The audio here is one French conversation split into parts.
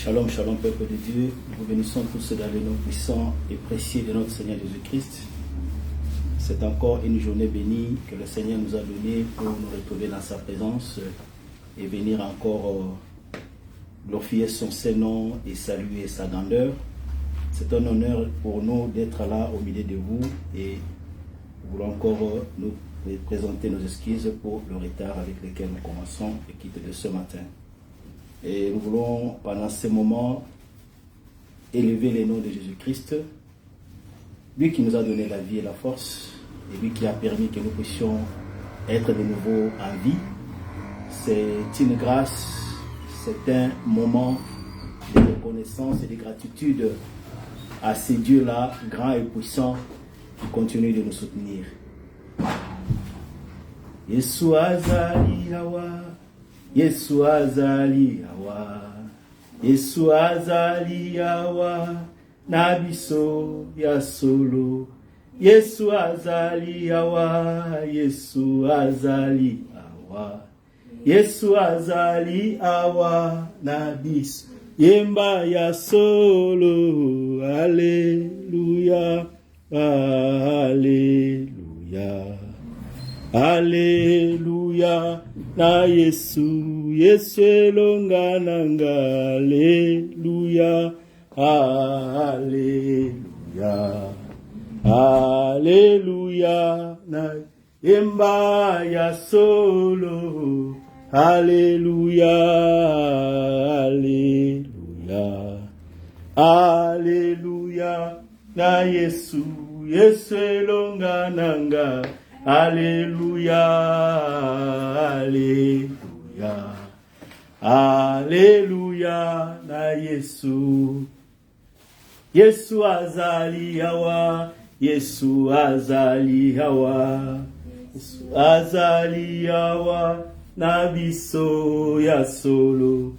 Shalom, shalom, peuple de Dieu. Nous bénissons tous dans le nom puissant et précieux de notre Seigneur Jésus-Christ. C'est encore une journée bénie que le Seigneur nous a donnée pour nous retrouver dans sa présence et venir encore glorifier son Saint-Nom et saluer sa grandeur. C'est un honneur pour nous d'être là au milieu de vous et nous voulons encore nous présenter nos excuses pour le retard avec lequel nous commençons et quitte de ce matin. Et nous voulons, pendant ce moment, élever le nom de Jésus-Christ, lui qui nous a donné la vie et la force, et lui qui a permis que nous puissions être de nouveau en vie. C'est une grâce, c'est un moment de reconnaissance et de gratitude à ce Dieu-là, grand et puissant, qui continue de nous soutenir. Yesu azali hawa. Yesu azali awa, Yesu azali awa, na biso ya solo. Yesu azali awa, Yesu azali awa, Yesu azali awa, na biso yemba ya solo. Alléluia, Alléluia. Alléluia, na Yesu, Yesu elonga nanga. Alléluia, Alléluia, Alléluia, na yemba ya solo. Alléluia, Alléluia, Alléluia, na Yesu, Yesu elonga nanga. Alléluia, Alléluia, Alléluia, na Yesu. Yesu azali hawa, Yesu azali hawa, Yesu azali hawa, na biso ya solo.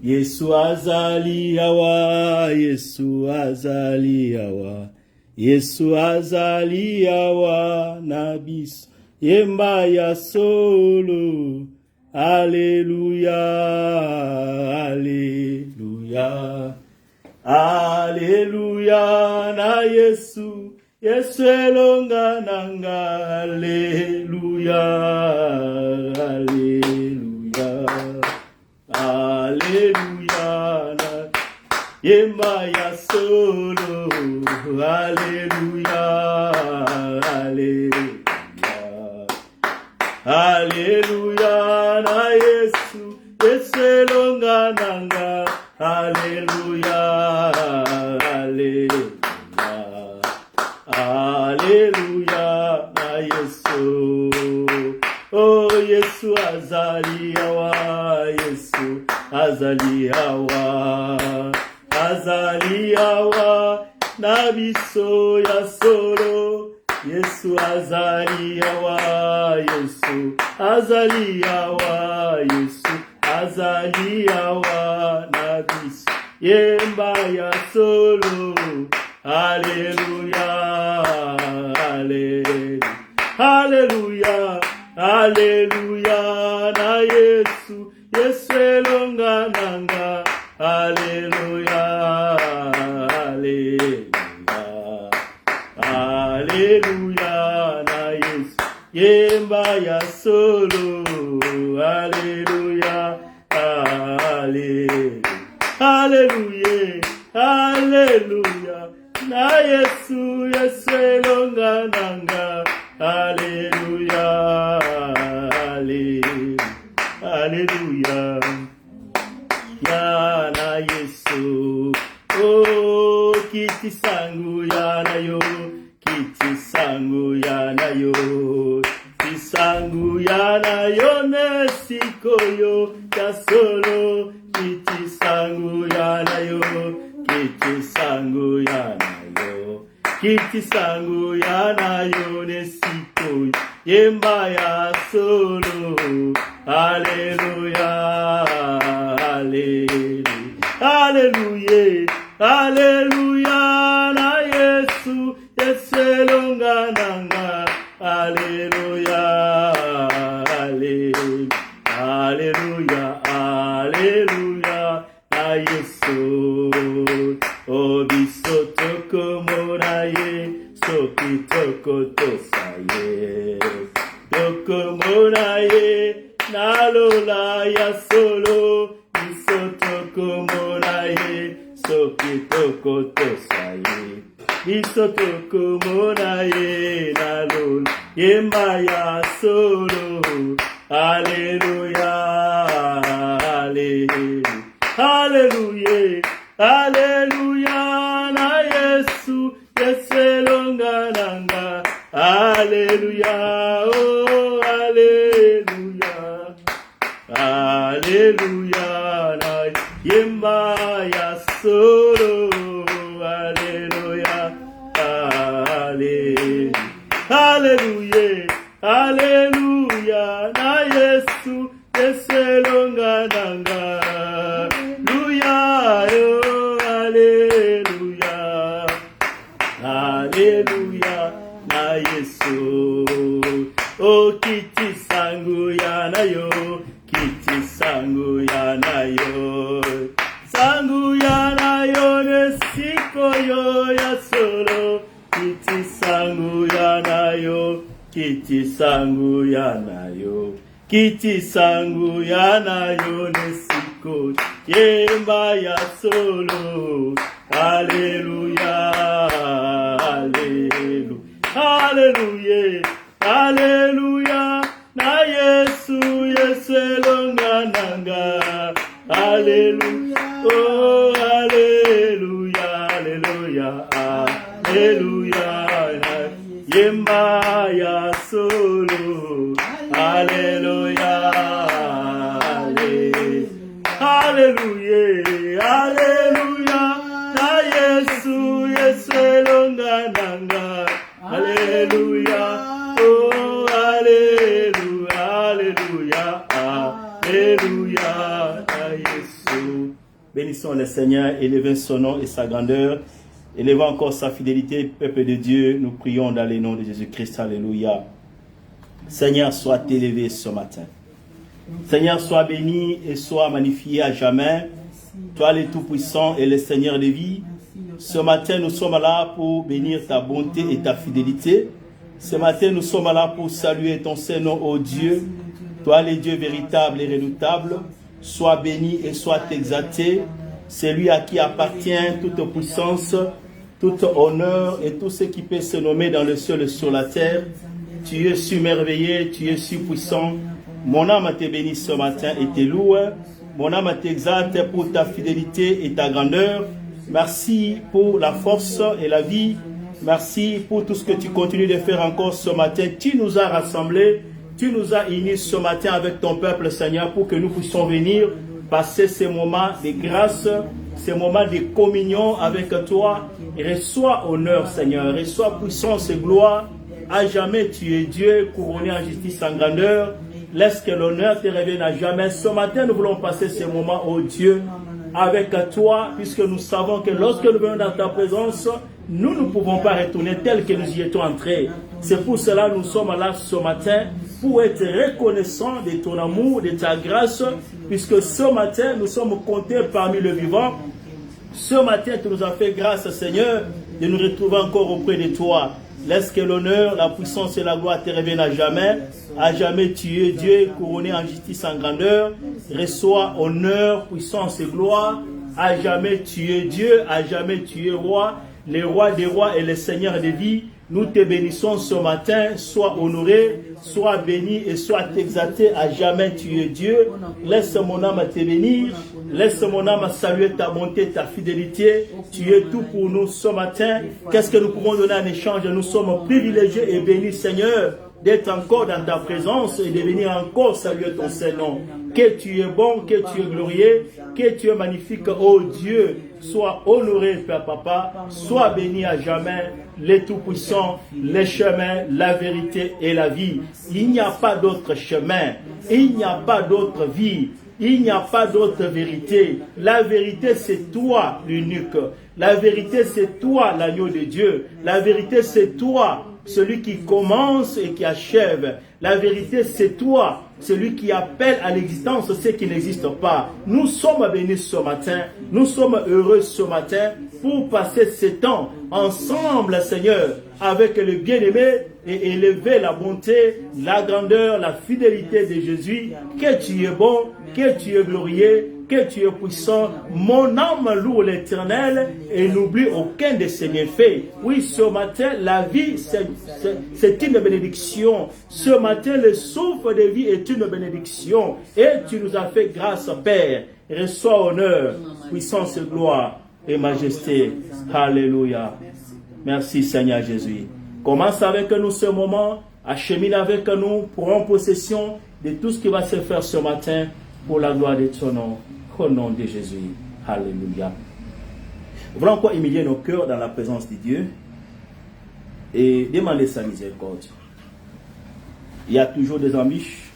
Yesu azali hawa, Yesu azali hawa, Yesu azali awa, na biso yemba ya solo. Alléluia, Alléluia, Alléluia, na Yesu, Yesu elonga nanga. Alléluia, Alléluia, Alléluia, na yemba ya solo. Alléluia, Alléluia, Alléluia, na Yesu, Yesu elonga nanga. Alléluia, Alléluia, Alléluia, na Yesu. Oh, Yesu azali awa, Yesu azali awa, azali awa, na biso ya solo. Yesu azali awa, Yesu azali awa, Yesu azali awa, na biso yemba ya solo. Alléluia, Alléluia, Alléluia, Alléluia, na Yesu, Yesu elonga nanga. Alléluia, Alléluia, Alléluia, na Yesu yemba ya solo. Alléluia, Alléluia, Alléluia, Alléluia, na Yesu, Yesu elonga nanga. Alléluia, Alléluia, Alléluia, ya na Yesu. Oh, kiti sangu ya na yo, kiti sangu ya na yo, kiti sangu ya na yo, nesiko yo ya solo. Kiti sangu ya na yo, kiti sangu ya na yo, kiti sangu ya na yo, nesiko yo yemba ya solo. Alléluia, Alléluia, Alléluia, Alléluia, na Yesu, Yesu elonga nanga. Alléluia, Alléluia, Alléluia, Alléluia, na Yesu. solo isotoko monaye sokitoko tosaye isotoko monaye nalol yembaya solo Alléluia Alléluia Alléluia na Yesu yeselonga nanga Alléluia oh Alléluia Alléluia na yemba ya solo Alléluia Alléluia Alléluia na Yesu yeselonga nanga Alléluia Alléluia na Yesu o kiti sangu ya na yo kiti sangu ya na yo nesiko yo ya solo kiti sangu ya na yo kiti sangu ya na yo kiti sangu ya na yo nesiko yemba ya solo Alléluia Alléluia Alléluia Alléluia na Yesu yeselonga nanga Alléluia oh Alléluia Alléluia Alléluia yemba ya solo Alléluia Alléluia Alléluia na Yesu yeselonga nanga Alléluia oh Alléluia Alléluia Alléluia na Yesu. Bénissons le Seigneur, élevons son nom et sa grandeur, élevons encore sa fidélité, peuple de Dieu, nous prions dans le nom de Jésus-Christ. Alléluia. Seigneur, sois élevé ce matin. Seigneur, sois béni et sois magnifié à jamais. Toi, le Tout-Puissant et le Seigneur de vie. Ce matin, nous sommes là pour bénir ta bonté et ta fidélité. Ce matin, nous sommes là pour saluer ton Saint-Nom, ô Dieu. Toi, le Dieu véritable et redoutable. Sois béni et sois exalté. C'est lui à qui appartient toute puissance, tout honneur et tout ce qui peut se nommer dans le ciel et sur la terre. Tu es surmerveillé, tu es surpuissant. Mon âme te bénit ce matin et te loue. Mon âme t'exalte pour ta fidélité et ta grandeur. Merci pour la force et la vie. Merci pour tout ce que tu continues de faire encore ce matin. Tu nous as rassemblés, tu nous as unis ce matin avec ton peuple, Seigneur, pour que nous puissions venir passer ces moments de grâce, ces moments de communion avec toi. Reçois honneur, Seigneur. Reçois puissance et gloire. À jamais, tu es Dieu, couronné en justice, en grandeur. Laisse que l'honneur te revienne à jamais. Ce matin, nous voulons passer ce moment, ô Dieu, avec toi, puisque nous savons que lorsque nous venons dans ta présence, nous ne pouvons pas retourner tel que nous y étions entrés. C'est pour cela que nous sommes là ce matin, pour être reconnaissants de ton amour, de ta grâce, puisque ce matin, nous sommes comptés parmi les vivants. Ce matin, tu nous as fait grâce, Seigneur, de nous retrouver encore auprès de toi. Laisse que l'honneur, la puissance et la gloire te reviennent à jamais. À jamais, tu es Dieu, couronné en justice, en grandeur. Reçois honneur, puissance et gloire. À jamais, tu es Dieu. À jamais, tu es roi. Le roi des rois et le Seigneur des vies. Nous te bénissons ce matin. Sois honoré, sois béni et sois exalté. À jamais, tu es Dieu. Laisse mon âme te bénir. Laisse mon âme saluer ta bonté, ta fidélité. Tu es tout pour nous ce matin. Qu'est-ce que nous pouvons donner en échange? Nous sommes privilégiés et bénis, Seigneur, d'être encore dans ta présence et de venir encore saluer ton Saint-Nom. Que tu es bon, que tu es glorieux, que tu es magnifique, ô Dieu. Sois honoré, Père Papa. Sois béni à jamais, les tout-puissants, les chemins, la vérité et la vie. Il n'y a pas d'autre chemin. Il n'y a pas d'autre vie. Il n'y a pas d'autre vérité. La vérité, c'est toi, l'unique. La vérité, c'est toi, l'agneau de Dieu. La vérité, c'est toi, celui qui commence et qui achève. La vérité, c'est toi, celui qui appelle à l'existence ce qui n'existe pas. Nous sommes bénis ce matin. Nous sommes heureux ce matin pour passer ce temps ensemble, Seigneur, avec le bien-aimé et élever la bonté, la grandeur, la fidélité de Jésus, que tu es bon, que tu es glorieux, que tu es puissant. Mon âme loue l'Éternel et n'oublie aucun de ses bienfaits. Oui, ce matin, la vie, c'est une bénédiction. Ce matin, le souffle de vie est une bénédiction. Et tu nous as fait grâce, Père. Reçois honneur, puissance et gloire et majesté. Alléluia. Merci, Seigneur Jésus. Commence avec nous ce moment. Achemine avec nous. Prends possession de tout ce qui va se faire ce matin pour la gloire de ton nom. Au nom de Jésus. Alléluia. Nous voulons encore humilier nos cœurs dans la présence de Dieu et demander sa miséricorde. Il y a toujours des embûches.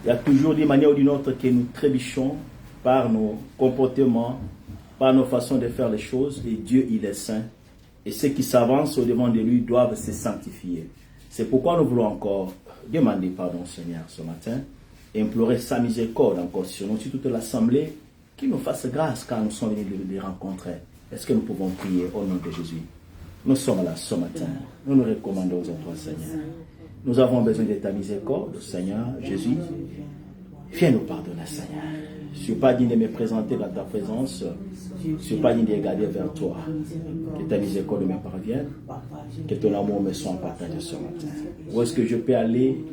Il y a toujours d'une manière ou d'une autre que nous trébuchons par nos comportements, par nos façons de faire les choses. Et Dieu, il est saint. Et ceux qui s'avancent au devant de lui doivent se sanctifier. C'est pourquoi nous voulons encore demander pardon, Seigneur, ce matin. Et implorer sa miséricorde encore sur nous, sur toute l'assemblée, qui nous fasse grâce quand nous sommes venus les rencontrer. Est-ce que nous pouvons prier au nom de Jésus? Nous sommes là ce matin. Nous nous recommandons à toi, Seigneur. Nous avons besoin de ta miséricorde, Seigneur Jésus. Viens nous pardonner, Seigneur. Je ne suis pas digne de me présenter dans ta présence. Je ne suis pas digne de regarder vers toi. Que ta miséricorde me parvienne. Que ton amour me soit partagé ce matin. Où est-ce que je peux aller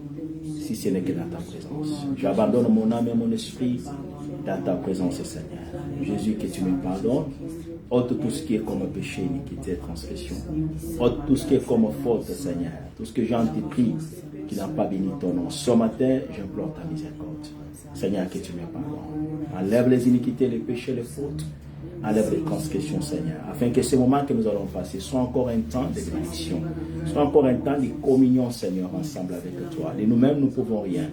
si ce n'est que dans ta présence? J'abandonne mon âme et mon esprit dans ta présence, Seigneur. Jésus, que tu me pardonnes. Ôte tout ce qui est comme péché, iniquité, transgression. Ôte tout ce qui est comme faute, Seigneur. Tout ce que j'ai entrepris qui n'a pas béni ton nom. Ce matin, j'implore ta miséricorde. Seigneur, que tu me pardonnes. Enlève les iniquités, les péchés, les fautes. Enlève les transgressions, Seigneur. Afin que ce moment que nous allons passer soit encore un temps de bénédiction. Soit encore un temps de communion, Seigneur, ensemble avec toi. De nous-mêmes, nous ne pouvons rien.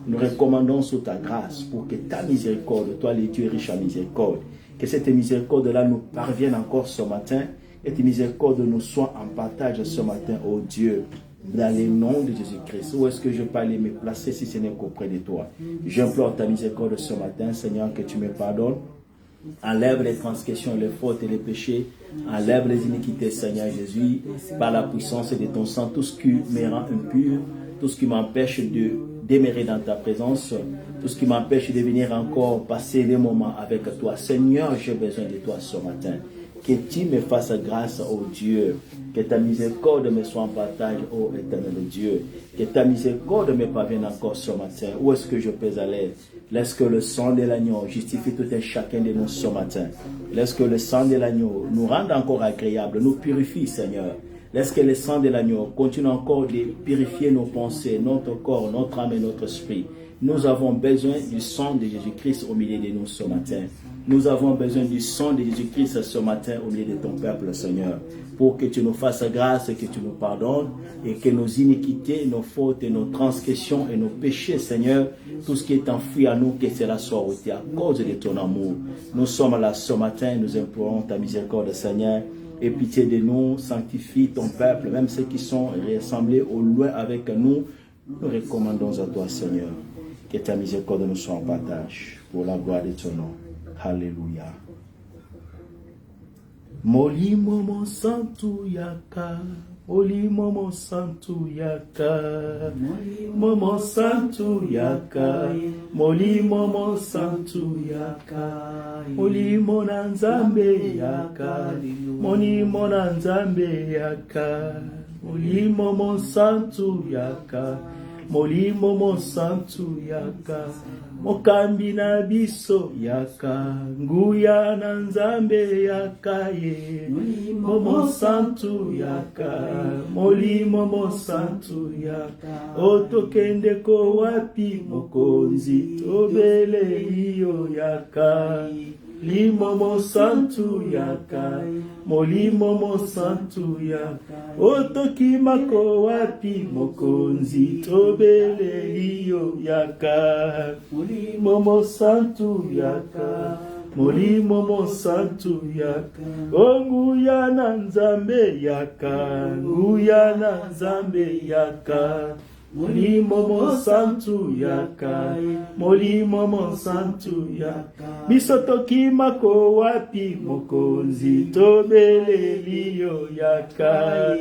Nous recommandons sous ta grâce pour que ta miséricorde, toi, les Dieu riche en miséricorde, que cette miséricorde-là nous parvienne encore ce matin et que miséricorde nous soit en partage ce matin, oh Dieu, dans le nom de Jésus-Christ. Où est-ce que je peux aller me placer si ce n'est qu'auprès de toi? J'implore ta miséricorde ce matin, Seigneur, que tu me pardonnes. Enlève les transgressions, les fautes et les péchés. Enlève les iniquités, Seigneur Jésus, par la puissance de ton sang. Tout ce qui me rend impur, tout ce qui m'empêche de demeurer dans ta présence, tout ce qui m'empêche de venir encore passer des moments avec toi. Seigneur, j'ai besoin de toi ce matin. Que tu me fasses grâce, ô Dieu. Que ta miséricorde me soit en partage, ô éternel Dieu. Que ta miséricorde me parvienne encore ce matin. Où est-ce que je peux aller? Laisse que le sang de l'agneau justifie tout un chacun de nous ce matin. Laisse que le sang de l'agneau nous rende encore agréables, nous purifie, Seigneur. Laisse que le sang de l'agneau continue encore de purifier nos pensées, notre corps, notre âme et notre esprit. Nous avons besoin du sang de Jésus-Christ au milieu de nous ce matin. Nous avons besoin du sang de Jésus-Christ ce matin au milieu de ton peuple, Seigneur, pour que tu nous fasses grâce et que tu nous pardonnes et que nos iniquités, nos fautes et nos transgressions et nos péchés, Seigneur, tout ce qui est enfoui à nous, que cela soit ôté à cause de ton amour. Nous sommes là ce matin, nous implorons ta miséricorde, Seigneur. Et pitié de nous, sanctifie ton peuple, même ceux qui sont rassemblés au loin avec nous. Nous recommandons à toi, Seigneur, que ta miséricorde nous soit en partage pour la gloire de ton nom. Alléluia. Molimo mon santu yaka, molimo mon santu yaka, momo santu yaka, molimo mon santu yaka, molimo nanzambe yaka, molimo nanzambe yaka, molimo mon santu yaka, molimo mon santu yaka. Mokambi na biso yaka, nguya na nzambe yaka ye, momo santu yaka, molimo mo santu yaka, otokende ko wapi mokonzi, tobele iyo yaka, limo mo santu yaka, molimo mo santu yaka, otokima ko wapi mokonzi, tobele iyo yaka, molimo mo santu yaka, molimo mo santu yaka, onguya na nzambe yaka, nguya na nzambe yaka, Molimo Monsanto Yaka, Molimo Monsanto Yaka. Bisotoki mako wapi mokonzi tobele liyo Yaka.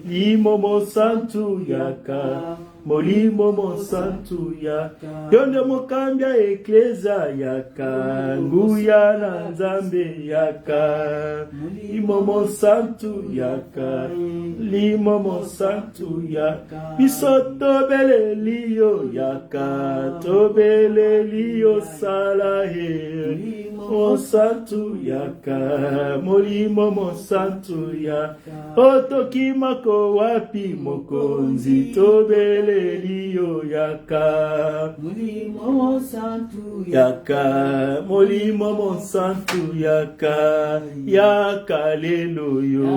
Limo Monsanto Yaka, Molimo Monsanto Yaka. Yonde mokambia ekleza Yaka, nguya na nzambe Yaka. Limo Monsanto Yaka, Limo Monsanto Yaka. Bisoto tobele liyo Yaka, tobele liyo salahe. Monsanto Yaka, Molimo Monsanto Yaka. Otoki mako wapi mokonzi tobele liyo Yaka. Molimo Monsanto Yaka, Molimo Monsanto Yaka. Yaka lelo yo,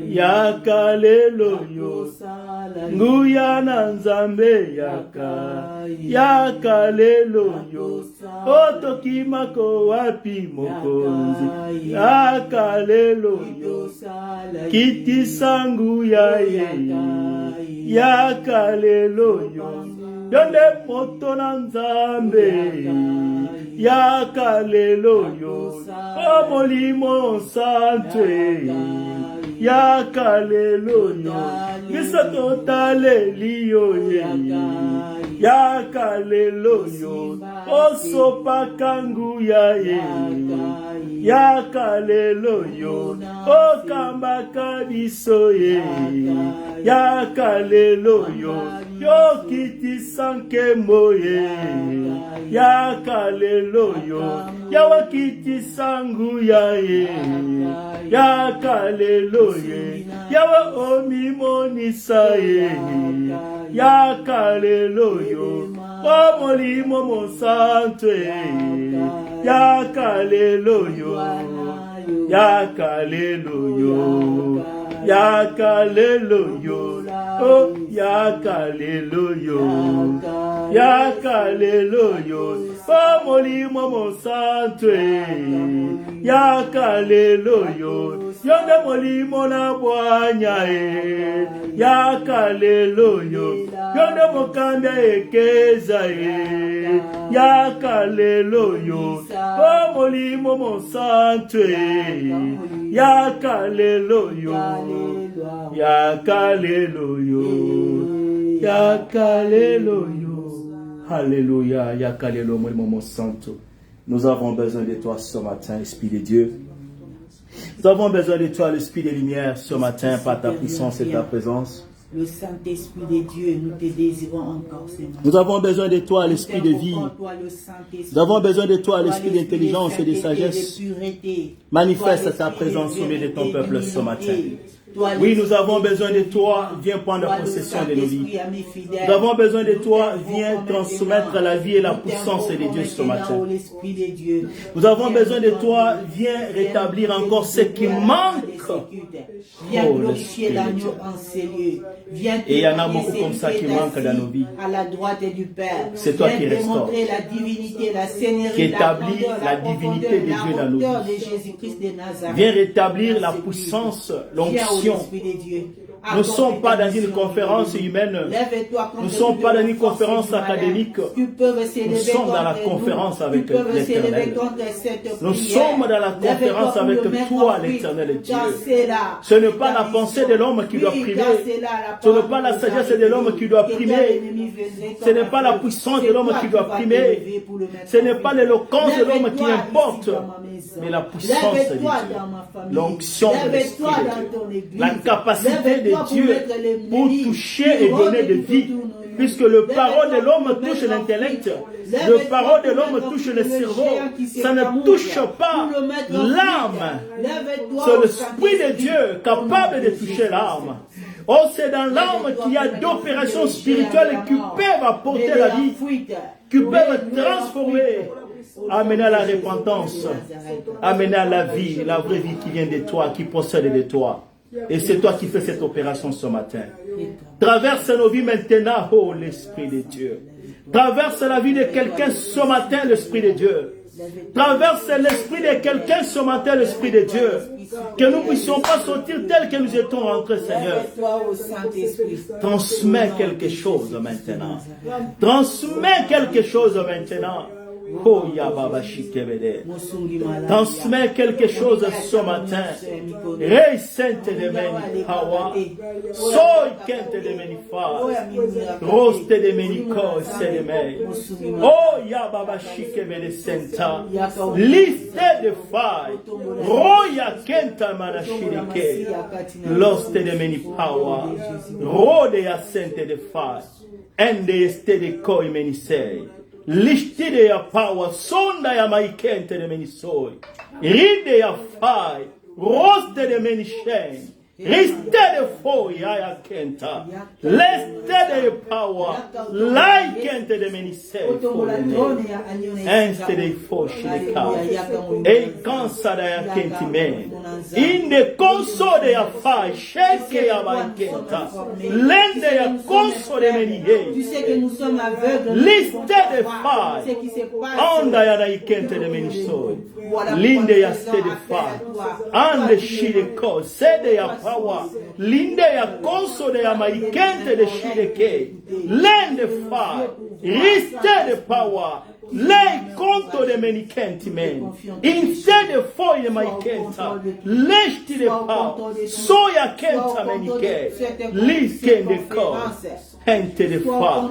Yaka lelo yo. Nguya na nzambe Yaka, Yaka lelo yo. Otoki mako wapi mokonzi, Yaka lelo yo. Kiti sangu ya ye, Yaka lelo yo. Yonde moto na nzambe, Yaka lelo yo. O Molimo Monsanto Yaka lelo yo. Bisoto tale liyo ye, Yaka lelo yo. Osopa kangu ya ye, Yaka lelo yo. Okamba kabiso ye, Yaka lelo yo. Yo kiti sanke moye, Yaka lelo yo. Yawa kiti sangu ya ye, Yaka lelo ye. Yawa omi monisa ye, Yaka lelo yo. O Molimo Monsanto Yaka lelo yo, Yaka lelo yo, Yaka lelo yo. Oh, Yaka lelo yo, Yaka lelo yo. Oh, Molimo Monsanto Yaka lelo yo. Yonde Molimo na bwanya Yaka lelo yo. Yonde mokanda ekeza Yaka lelo yo. Oh, Molimo Monsanto Yaka lelo yo, Yaka lelo yo, Yaka lelo yo. Alléluia, Yaka lelo Molimo Monsanto. Nous avons besoin de toi ce matin, Esprit de Dieu. Nous avons besoin de toi, l'Esprit de lumière, ce matin, par ta puissance et ta présence. Le Saint-Esprit de Dieu, nous te désirons encore ce matin. Nous avons besoin de toi, l'Esprit de vie. Nous avons besoin de toi, l'Esprit d'intelligence et de sagesse. Manifeste ta présence au milieu de ton peuple ce matin. Oui, nous avons besoin de toi. Viens prendre possession de nos vies. Nous avons besoin de toi. Viens transmettre la vie et la puissance de Dieu ce matin. Nous avons besoin de toi. Viens rétablir encore ce qui manque. Viens glorifier l'agneau en ces lieux. Et il y en a beaucoup comme ça qui manquent dans nos vies. À la droite du Père. C'est toi qui restaure. La divinité, la seigneurie, qui établit la divinité de Dieu dans nos vies. Viens rétablir la puissance, l'onction. Nous ne sommes pas dans une conférence humaine. Nous ne sommes pas dans une conférence académique. Nous sommes dans la conférence avec l'Éternel. Nous sommes dans la conférence avec toi, l'Éternel Dieu. Ce n'est pas la pensée de l'homme qui doit primer. Ce n'est pas la sagesse de l'homme qui doit primer. Ce n'est pas la puissance de l'homme qui doit primer. Ce n'est pas l'éloquence de l'homme qui importe. Mais la puissance de Dieu. L'onction de l'Esprit de Dieu. La capacité de Dieu pour toucher et donner de vie. Puisque le parole de l'homme touche l'intellect, le parole de l'homme touche le cerveau, ça ne touche pas l'âme. C'est l'Esprit de Dieu capable de toucher l'âme. Oh, c'est dans l'âme qu'il y a d'opérations spirituelles qui peuvent apporter la vie, qui peuvent transformer, amener à la repentance, amener à la vie, la vraie vie qui vient de toi, qui possède de toi. Et c'est toi qui fais cette opération ce matin. Traverse nos vies maintenant, oh l'Esprit de Dieu. Traverse la vie de quelqu'un ce matin, l'Esprit de Dieu. Traverse l'esprit de quelqu'un ce matin, l'esprit de Dieu. Que nous ne puissions pas sortir tel que nous étions rentrés, Seigneur. Transmets quelque chose maintenant. Transmets quelque chose maintenant. Oh, Yababa Shikebede. Transmets quelque chose ce matin. Rei Sainte de Meni Hawa. Soy Kente de Meni Fa. Roste de Meni Ko Sedeme. Oh, Yababa Shikebede Senta. Liste de failles. Roya Kenta Manashirike. Loste de Meni Hawa. Rode ya Sente de failles. Ende este de Koi Meni Sei. Lishtide ya power, sonda ya maikente de menisoi. Ride ya fai, roste de menishen. Riste de fo ya kenta. Leste de power, laikente de menisei. Enste de fo shilika. E kansa da ya kentime. Inde konso de ya fai, sheke ya maikenta. Lende ya konso de menige. Tu sais que nous sommes aveugles. Liste de failles. Anda ya naikente de menisoi. Linde ya ste de failles. Ande shileko. Sede ya power. Linde ya konso de ya maikente de shileke. Lende failles. Riste de power. Lei conto de menikenti men. Instead de foye maikenta. Leshti de power. Soya kenta menike. Liske de cause. Ente de fire.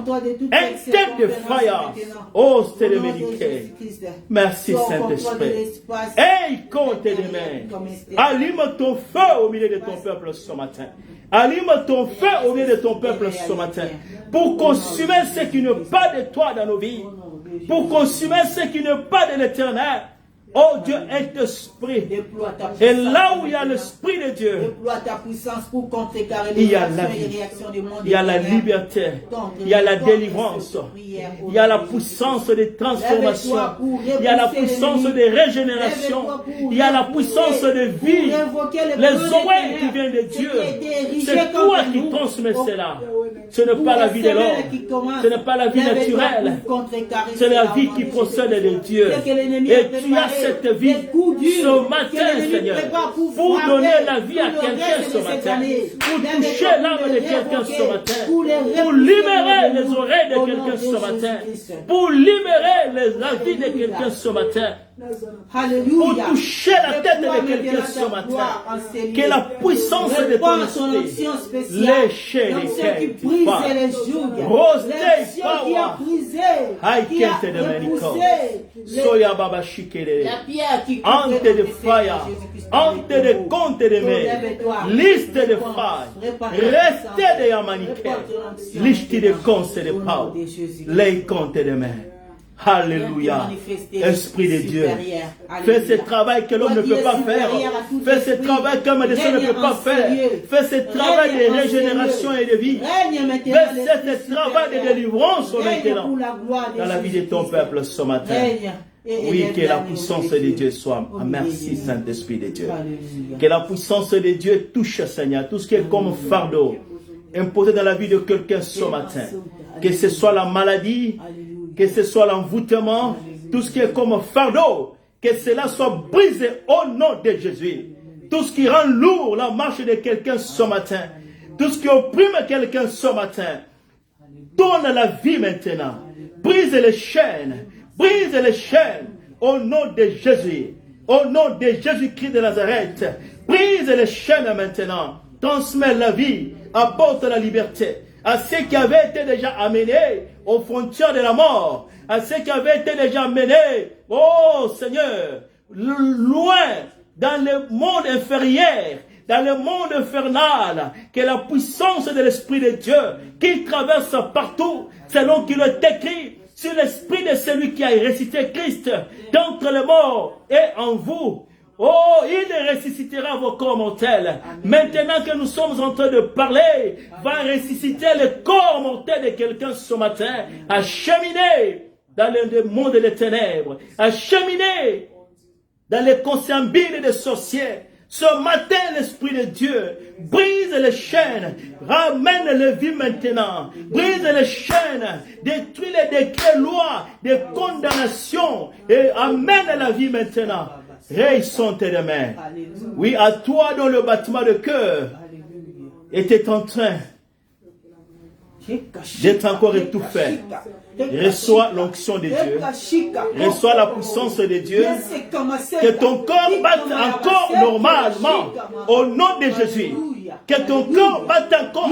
Ente de fire. Oh, c'est de médicé. Merci, Saint-Esprit. Hey, compte de mains. Allume ton feu au milieu de ton peuple ce matin. Allume ton feu au milieu de ton peuple ce matin. Pour consumer ce qui n'est pas de toi dans nos vies. Pour consumer ce qui n'est pas de l'éternel. Oh Dieu est esprit. Et là où il y a l'esprit de Dieu, il y a la vie, il y a la liberté, il y a la délivrance, il y a la puissance de transformation, il y a la puissance de régénération, il y a la puissance de vie. Les oreilles qui viennent de Dieu, c'est toi qui transmets cela. Ce n'est pas la vie de l'homme, ce n'est pas la vie naturelle, c'est la vie qui procède de Dieu. Et tu as cette vie ce matin, Seigneur, pour donner la vie à quelqu'un ce matin, pour toucher l'âme de quelqu'un ce matin, pour libérer les oreilles de quelqu'un ce matin, pour libérer la vie de quelqu'un ce matin. Pour toucher la tête de quelqu'un ce matin, que la puissance de ton esprit lécher les quêtes, rose des power, aïe quête de ménico, soya baba shikere, ante de fire, ante de compte de main, liste de failles, restez de yamanike, liste de compte de power, les comptes de main. Alléluia. Esprit de Dieu. Fais ce travail que l'homme ne peut pas faire. Fais ce travail que médecin ne peut pas faire. Fais ce travail de régénération et de vie. Fais ce travail de délivrance maintenant dans la vie de ton peuple ce matin. Oui, que la puissance de Dieu soit. Merci, Saint-Esprit de Dieu. Que la puissance de Dieu touche, Seigneur, tout ce qui est comme fardeau imposé dans la vie de quelqu'un ce matin. Que ce soit la maladie, que ce soit l'envoûtement, tout ce qui est comme fardeau, que cela soit brisé au nom de Jésus. Tout ce qui rend lourd la marche de quelqu'un ce matin, tout ce qui opprime quelqu'un ce matin, donne la vie maintenant. Brise les chaînes au nom de Jésus, au nom de Jésus-Christ de Nazareth. Brise les chaînes maintenant, transmets la vie, apporte la liberté à ceux qui avaient été déjà amenés aux frontières de la mort, à ceux qui avaient été déjà amenés, oh Seigneur, loin dans le monde inférieur, dans le monde infernal, que la puissance de l'Esprit de Dieu qui traverse partout, selon qu'il est écrit, sur l'esprit de celui qui a ressuscité Christ d'entre les morts et en vous. Oh, il ressuscitera vos corps mortels. Maintenant que nous sommes en train de parler, va ressusciter le corps mortel de quelqu'un ce matin, à cheminer dans le monde des ténèbres, à cheminer dans les concimbiles des sorciers, Ce matin, l'Esprit de Dieu brise les chaînes, ramène les vies maintenant, brise les chaînes, détruit les décrets, lois, des condamnations et amène la vie maintenant. Réussons tes mains. Oui, à toi dont le battement de cœur était en train d'être encore étouffé. Reçois l'onction de Dieu. Reçois la puissance de Dieu. Que ton corps batte encore normalement au nom de Jésus. Que ton corps batte encore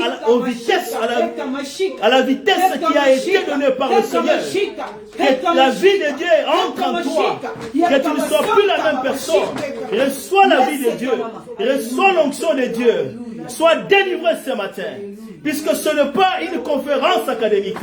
à la vitesse qui a été donnée par le Seigneur. Que la vie de Dieu entre en toi. Que tu ne sois plus la même personne. Reçois la vie de Dieu. Reçois l'onction de Dieu. Sois délivré ce matin. Puisque ce n'est pas une conférence académique.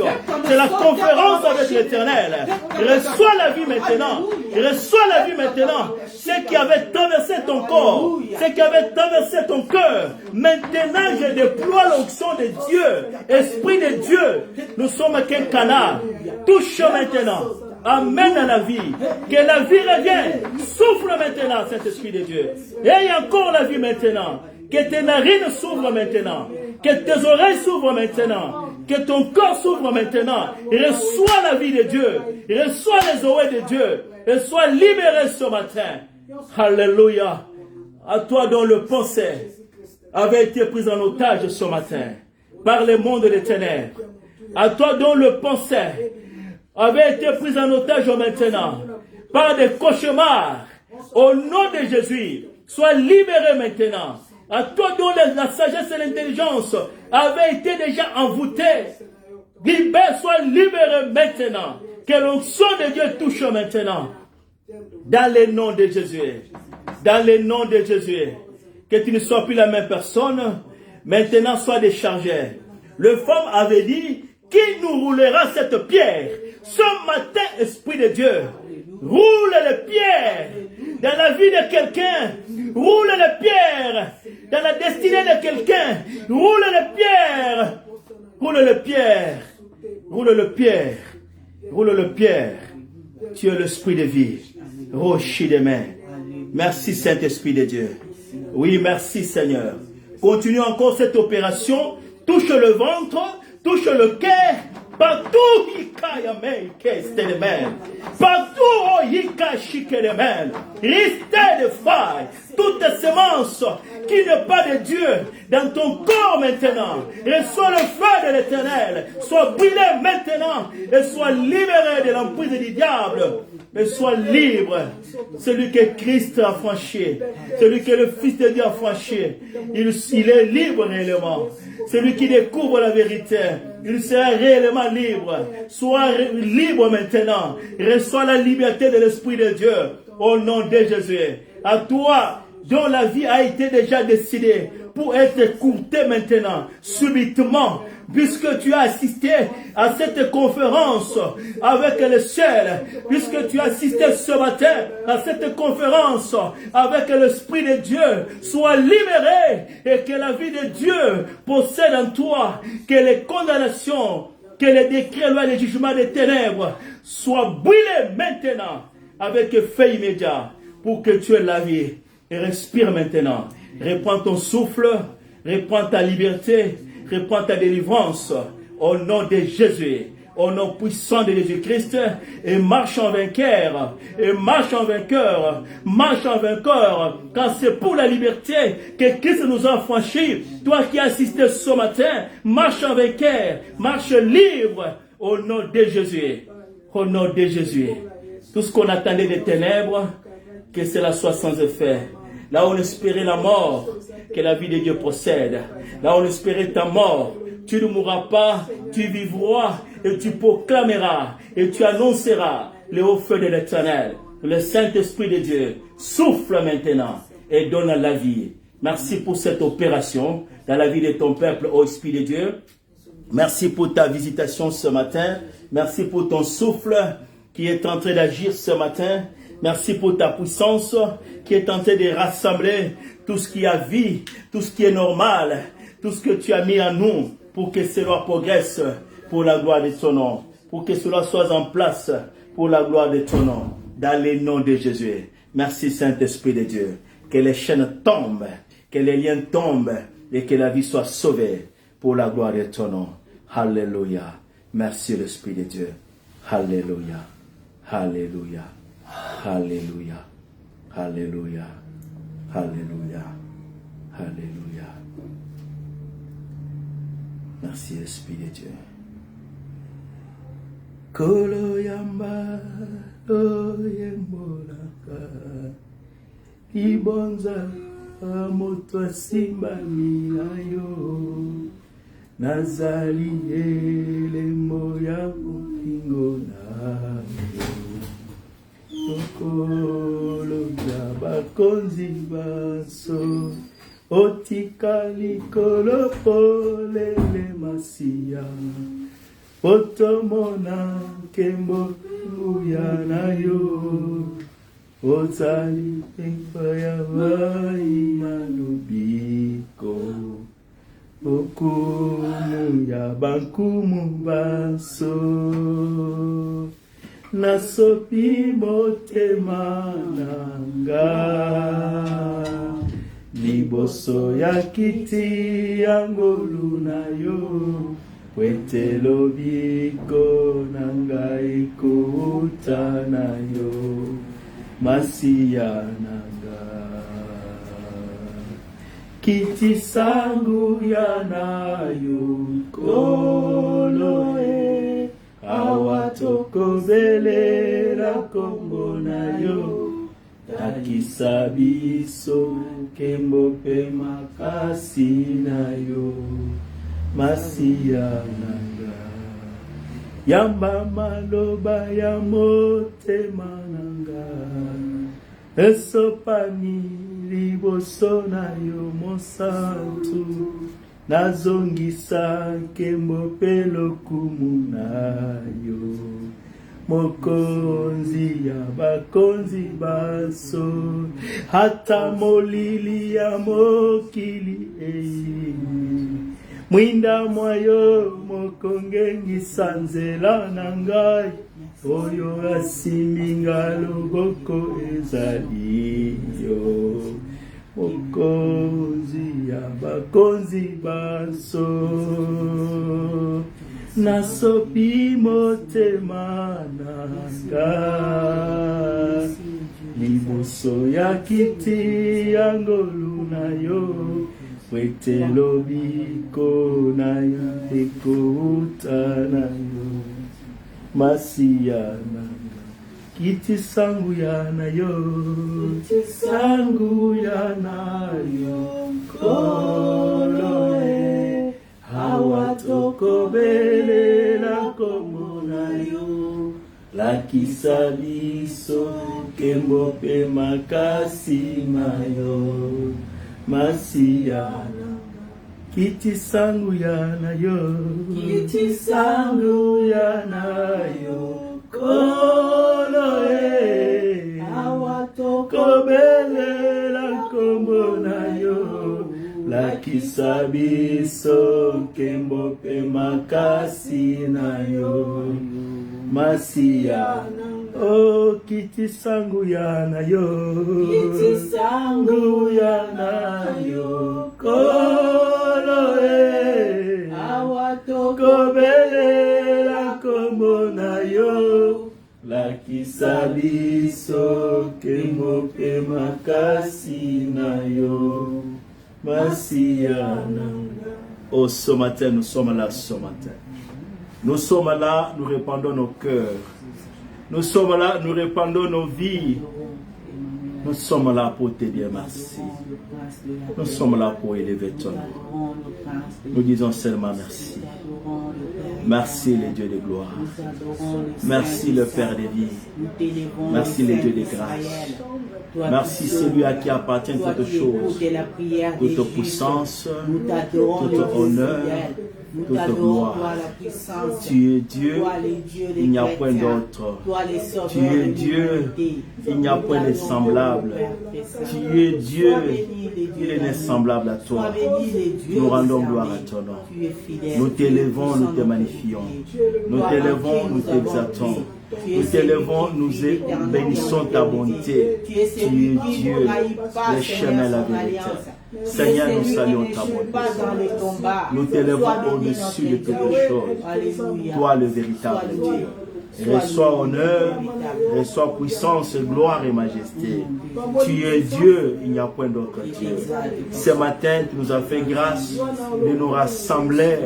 C'est la conférence avec l'Éternel. Reçois la vie maintenant. Reçois la vie maintenant. Ce qui avait traversé ton corps. Ce qui avait traversé ton cœur. Maintenant, je déploie l'onction de Dieu. Esprit de Dieu. Nous sommes qu'un canal. Touche maintenant. Amène à la vie. Que la vie revienne. Souffle maintenant, Saint-Esprit de Dieu. Et encore la vie maintenant. Que tes narines s'ouvrent maintenant. Que tes oreilles s'ouvrent maintenant. Que ton corps s'ouvre maintenant. Reçois la vie de Dieu. Reçois les oreilles de Dieu. Et sois libéré ce matin. Alléluia. À toi dont le pensée avait été pris en otage ce matin. Par le monde des ténèbres. À toi dont le pensée avait été pris en otage maintenant. Par des cauchemars. Au nom de Jésus. Sois libéré maintenant. À toi dont la sagesse et l'intelligence avaient été déjà envoûtées. Libère, sois libéré maintenant. Que l'onction de Dieu touche maintenant. Dans le nom de Jésus. Dans le nom de Jésus. Que tu ne sois plus la même personne. Maintenant, sois déchargé. Le femme avait dit, qui nous roulera cette pierre? Ce matin, Esprit de Dieu, roule les pierres dans la vie de quelqu'un. Roule les pierres dans la destinée de quelqu'un. Roule les pierres. Roule les pierres. Roule les pierres. Roule les pierres. Tu es l'Esprit de vie. Rocher des mains. Merci Saint-Esprit de Dieu. Oui, merci Seigneur. Continue encore cette opération. Touche le ventre. Touche le cœur. Partout, partout, restez de faille, toute semence qui n'est pas de Dieu dans ton corps maintenant. Reçois le feu de l'Éternel, sois brûlé maintenant et sois libéré de l'emprise du diable. Et sois libre. Celui que Christ a franchi, celui que le Fils de Dieu a franchi, il est libre réellement. Celui qui découvre la vérité, il sera réellement libre. Sois libre maintenant. Reçois la liberté de l'Esprit de Dieu au nom de Jésus. À toi, dont la vie a été déjà décidée pour être écourtée maintenant, subitement, puisque tu as assisté à cette conférence avec le ciel, puisque tu as assisté ce matin à cette conférence avec l'Esprit de Dieu, sois libéré et que la vie de Dieu possède en toi, que les condamnations, que les décrets, lois, les jugements des ténèbres soient brûlés maintenant avec effet immédiat pour que tu aies la vie. Et respire maintenant. Reprends ton souffle, reprends ta liberté, reprends ta délivrance au nom de Jésus, au nom puissant de Jésus-Christ, et marche en vainqueur, et marche en vainqueur, marche en vainqueur, car c'est pour la liberté que Christ nous a franchi. Toi qui assistes ce matin, marche en vainqueur, marche libre au nom de Jésus, au nom de Jésus. Tout ce qu'on attendait des ténèbres, que cela soit sans effet. Là où on espérait la mort, que la vie de Dieu possède. Là où on espérait ta mort, tu ne mourras pas, tu vivras et tu proclameras et tu annonceras le haut feu de l'Éternel. Le Saint-Esprit de Dieu souffle maintenant et donne la vie. Merci pour cette opération dans la vie de ton peuple, ô Esprit de Dieu. Merci pour ta visitation ce matin. Merci pour ton souffle qui est en train d'agir ce matin. Merci pour ta puissance qui est en train de rassembler tout ce qui a vie, tout ce qui est normal, tout ce que tu as mis en nous pour que cela progresse pour la gloire de ton nom, pour que cela soit en place pour la gloire de ton nom, dans le nom de Jésus. Merci Saint-Esprit de Dieu. que les chaînes tombent, que les liens tombent et que la vie soit sauvée pour la gloire de ton nom. Alléluia. Merci l'Esprit de Dieu. Alléluia. Alléluia. Alléluia. Alléluia. Alléluia. Alléluia. Merci Esprit de Dieu. Kolo yamba oyembolaka ibonza moto asimbami ayo nazali elembo ya mpingo nayo okolo ya bakonzi baso otika likolo polele masiya otomona kembo uya nayo ozali ya vai malubiko okumu ya bankumu baso nasopi motema nanga liboso ya kiti ya ngolu na yo Wete lobiko nanga ikuta na yo Masiya nanga Kiti sangu ya nayo Koloe Awatoko belera kombo na yo Takisabiso kembo pe makasi na yo Masiya nanga Yamba maloba ya motema nanga Esopani liboso na yo mosantu Nazongisa kembo pelo kumu na yo Mokonzi ya bakonzi baso Hata molili ya mokili Mwinda mwayo mokongengi sanzela nangai Oyo asiminga loboko ezali yo Mokonzi ya bakonzi baso Nasopi motema nanga Liboso ya kiti ya ngolu na yo Wete lobiko na yo Ekuta na yo Masiya nanga Kiti sangu ya na yo Kiti sangu ya na yo Koloe Hawatoko bele la kombo na yo Lakisa biso Kembo pe makasi mayo Masiya Kiti sangu ya na yo Kiti sangu ya na yo Koloe Awatoko bele la kombo na yo Lakisa biso Kembo pe makasi na yo Masiya Oh, kiti sangu ya na yo Kiti sangu ya na yo Koloe Awatoko bele la kombo na yo Lakisa biso Kembo pe makasi na yo Masiya nanga. Oh, ce matin, nous sommes là ce matin. Nous sommes là, nous répandons nos cœurs. Nous sommes là, nous répandons nos vies. Nous sommes là pour te dire merci. Nous sommes là pour élever ton nom. Nous disons seulement merci. Merci le Dieu de gloire. Merci le Père des vies. Merci le Dieu de grâce. Merci celui à qui appartient toute chose, toute puissance, toute honneur, toute gloire. Tu es Dieu, il n'y a point d'autre. Tu es Dieu, il n'y a point de semblable. Tu es Dieu, il est semblable à toi. Nous rendons gloire à ton nom. Nous t'élevons, nous te magnifions. Nous t'élevons, nous t'exaltons. Nous t'élevons, nous bénissons ta bonté. Tu es Dieu, le chemin, la vérité. Seigneur, nous saluons ta bonté. Nous t'élevons au-dessus de toutes choses. Toi, le véritable Dieu. Reçois honneur, reçois puissance, gloire et majesté. Tu es Dieu, il n'y a point d'autre Dieu. Ce matin, tu nous as fait grâce de nous rassembler,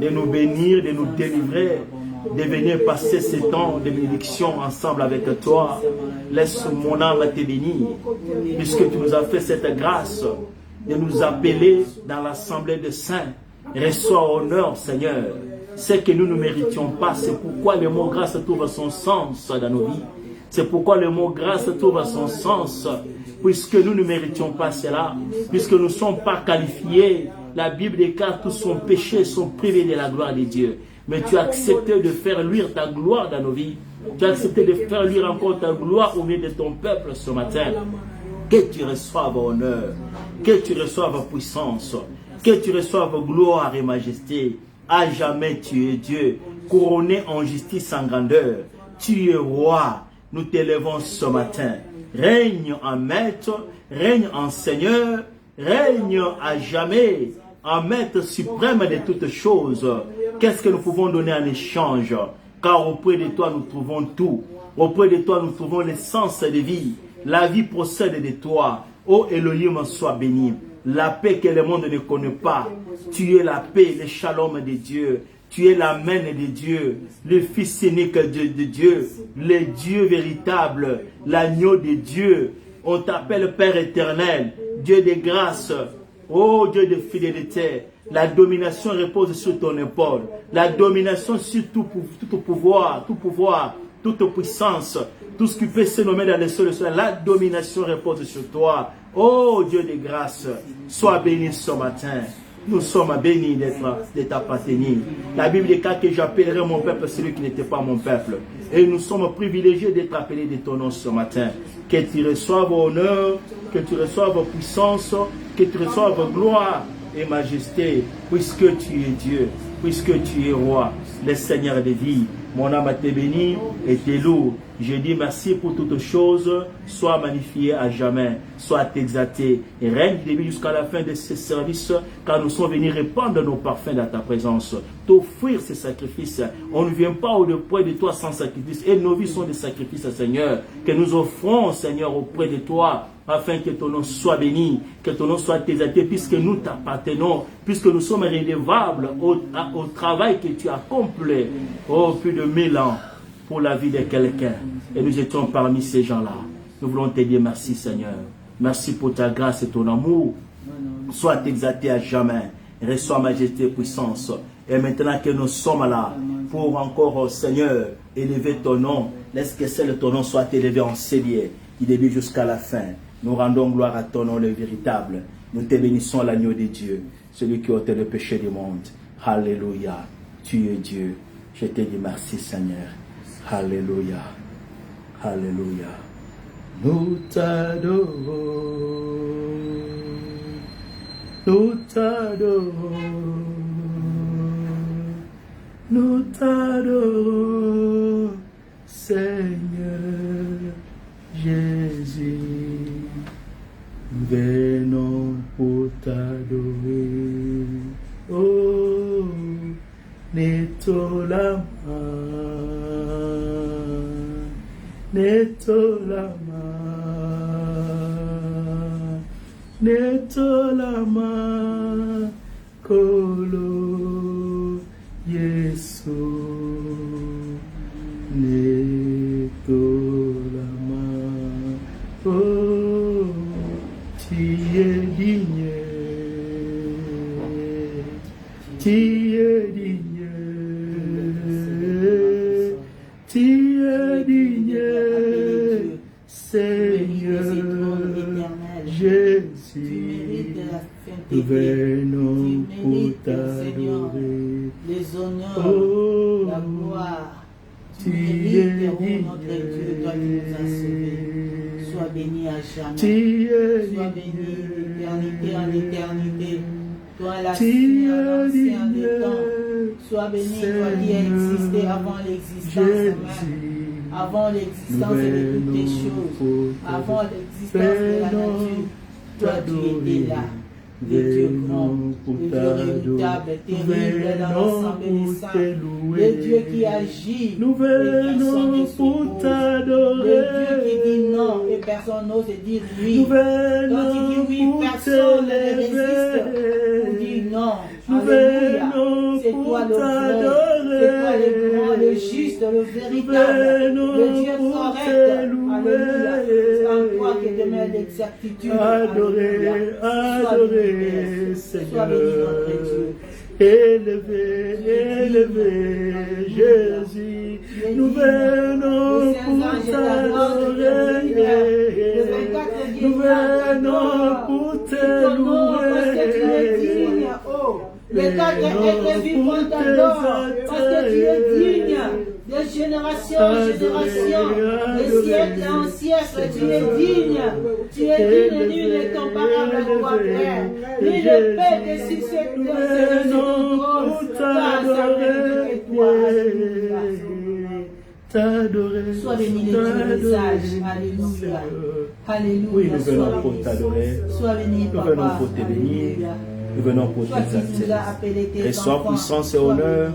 de nous bénir, de nous délivrer, de venir passer ce temps de bénédiction ensemble avec toi. Laisse mon âme te bénir, puisque tu nous as fait cette grâce de nous appeler dans l'assemblée des saints. Reçois honneur, Seigneur. Ce que nous ne méritions pas, c'est pourquoi le mot grâce trouve son sens dans nos vies. C'est pourquoi le mot grâce trouve son sens, puisque nous ne méritions pas cela, puisque nous ne sommes pas qualifiés. La Bible déclare tous son péché sont privés de la gloire de Dieu. Mais tu as accepté de faire luire ta gloire dans nos vies. Tu as accepté de faire luire encore ta gloire au milieu de ton peuple ce matin. Que tu reçoives honneur, que tu reçoives puissance, que tu reçoives gloire et majesté. À jamais tu es Dieu, couronné en justice, en grandeur. Tu es roi. Nous t'élevons ce matin. Règne en maître, règne en Seigneur, règne à jamais, en maître suprême de toutes choses. Qu'est-ce que nous pouvons donner en échange? Car auprès de toi nous trouvons tout. Auprès de toi nous trouvons l'essence de vie. La vie procède de toi. Ô Elohim, sois béni. La paix que le monde ne connaît pas. Tu es la paix, le shalom de Dieu. Tu es l'amen de Dieu, le Fils unique de Dieu, le Dieu véritable, l'agneau de Dieu. On t'appelle Père éternel, Dieu de grâce, oh Dieu de fidélité. La domination repose sur ton épaule. La domination sur tout pouvoir, toute puissance, tout ce qui peut se nommer dans les cieux. La domination repose sur toi. Oh Dieu de grâce, sois béni ce matin. Nous sommes bénis d'être appartenus. La Bible déclare que j'appellerai mon peuple celui qui n'était pas mon peuple. Et nous sommes privilégiés d'être appelés de ton nom ce matin. Que tu reçoives honneur, que tu reçoives puissance, que tu reçoives gloire et majesté, puisque tu es Dieu, puisque tu es roi, le Seigneur des vies. Mon âme te bénit et te loue. Je dis merci pour toutes choses. Sois magnifié à jamais. Sois exalté. Et règne du début jusqu'à la fin de ce service, car nous sommes venus répandre nos parfums dans ta présence. T'offrir ces sacrifices. On ne vient pas auprès de toi sans sacrifice. Et nos vies sont des sacrifices, Seigneur, que nous offrons, Seigneur, auprès de toi, afin que ton nom soit béni, que ton nom soit exalté, puisque nous t'appartenons, puisque nous sommes redevables au travail que tu as accompli, plus de 1000 ans, pour la vie de quelqu'un. Et nous étions parmi ces gens-là. Nous voulons te dire merci, Seigneur. Merci pour ta grâce et ton amour. Sois exalté à jamais. Reçois majesté et puissance. Et maintenant que nous sommes là, pour encore, Seigneur, élever ton nom, laisse que celle de ton nom soit élevé en célier, du début jusqu'à la fin. Nous rendons gloire à ton nom, le véritable. Nous te bénissons, l'agneau de Dieu, celui qui ôte le péché du monde. Alléluia. Tu es Dieu. Je te dis merci, Seigneur. Alléluia. Alléluia. Nous t'adorons. Nous t'adorons. Nous t'adorons, Seigneur Jésus. Venons pour t'adorer. Oh, Netolama, Netolama, Netolama, Kolo Yesu, Netolama, oh, tu es digne, tu es digne, tu es digne, Seigneur Jésus, venons pour t'adorer. Les honneurs, Oh, la gloire, tu es digne, notre Dieu, toi qui nous as sauvés. Sois béni à jamais. tu es Sois béni d'éternité en éternité. Toi tu l'ancien es des digne, temps. Sois béni, toi qui existais avant l'existence même. Avant l'existence de toutes les choses. Avant l'existence de la nature. Toi tu étais là. Le Dieu grand, le Dieu redoutable, terrible dans l'ensemble des saints, le Dieu qui agit, nous venons pour t'adorer, le Dieu qui dit non et personne n'ose dire oui. Nous Quand il dit oui, personne ne résiste pour dire non. Alléluia. C'est toi le vrai, c'est toi le grand, le juste, le véritable, le Dieu correct. Alléluia. C'est en toi que demeure l'exactitude. Adorer, adorer, Seigneur. Élevé, élevé, Jésus, nous venons pour t'adorer, nous venons pour te louer. Le cadre vivant t'adore parce que tu es digne de génération en génération, de siècle en siècle, tu es digne. Tu es digne, nul n'est comparable à toi, Père. Nul ne peut te succéder de ton trône, t'adorer. Sois béni le Dieu des sages. Alléluia. Alléluia. Oui, nous venons pour t'adorer. Sois béni, Nous Papa. venons pour te bénir. Nous venons pour t'exalter. Reçois puissance et honneur.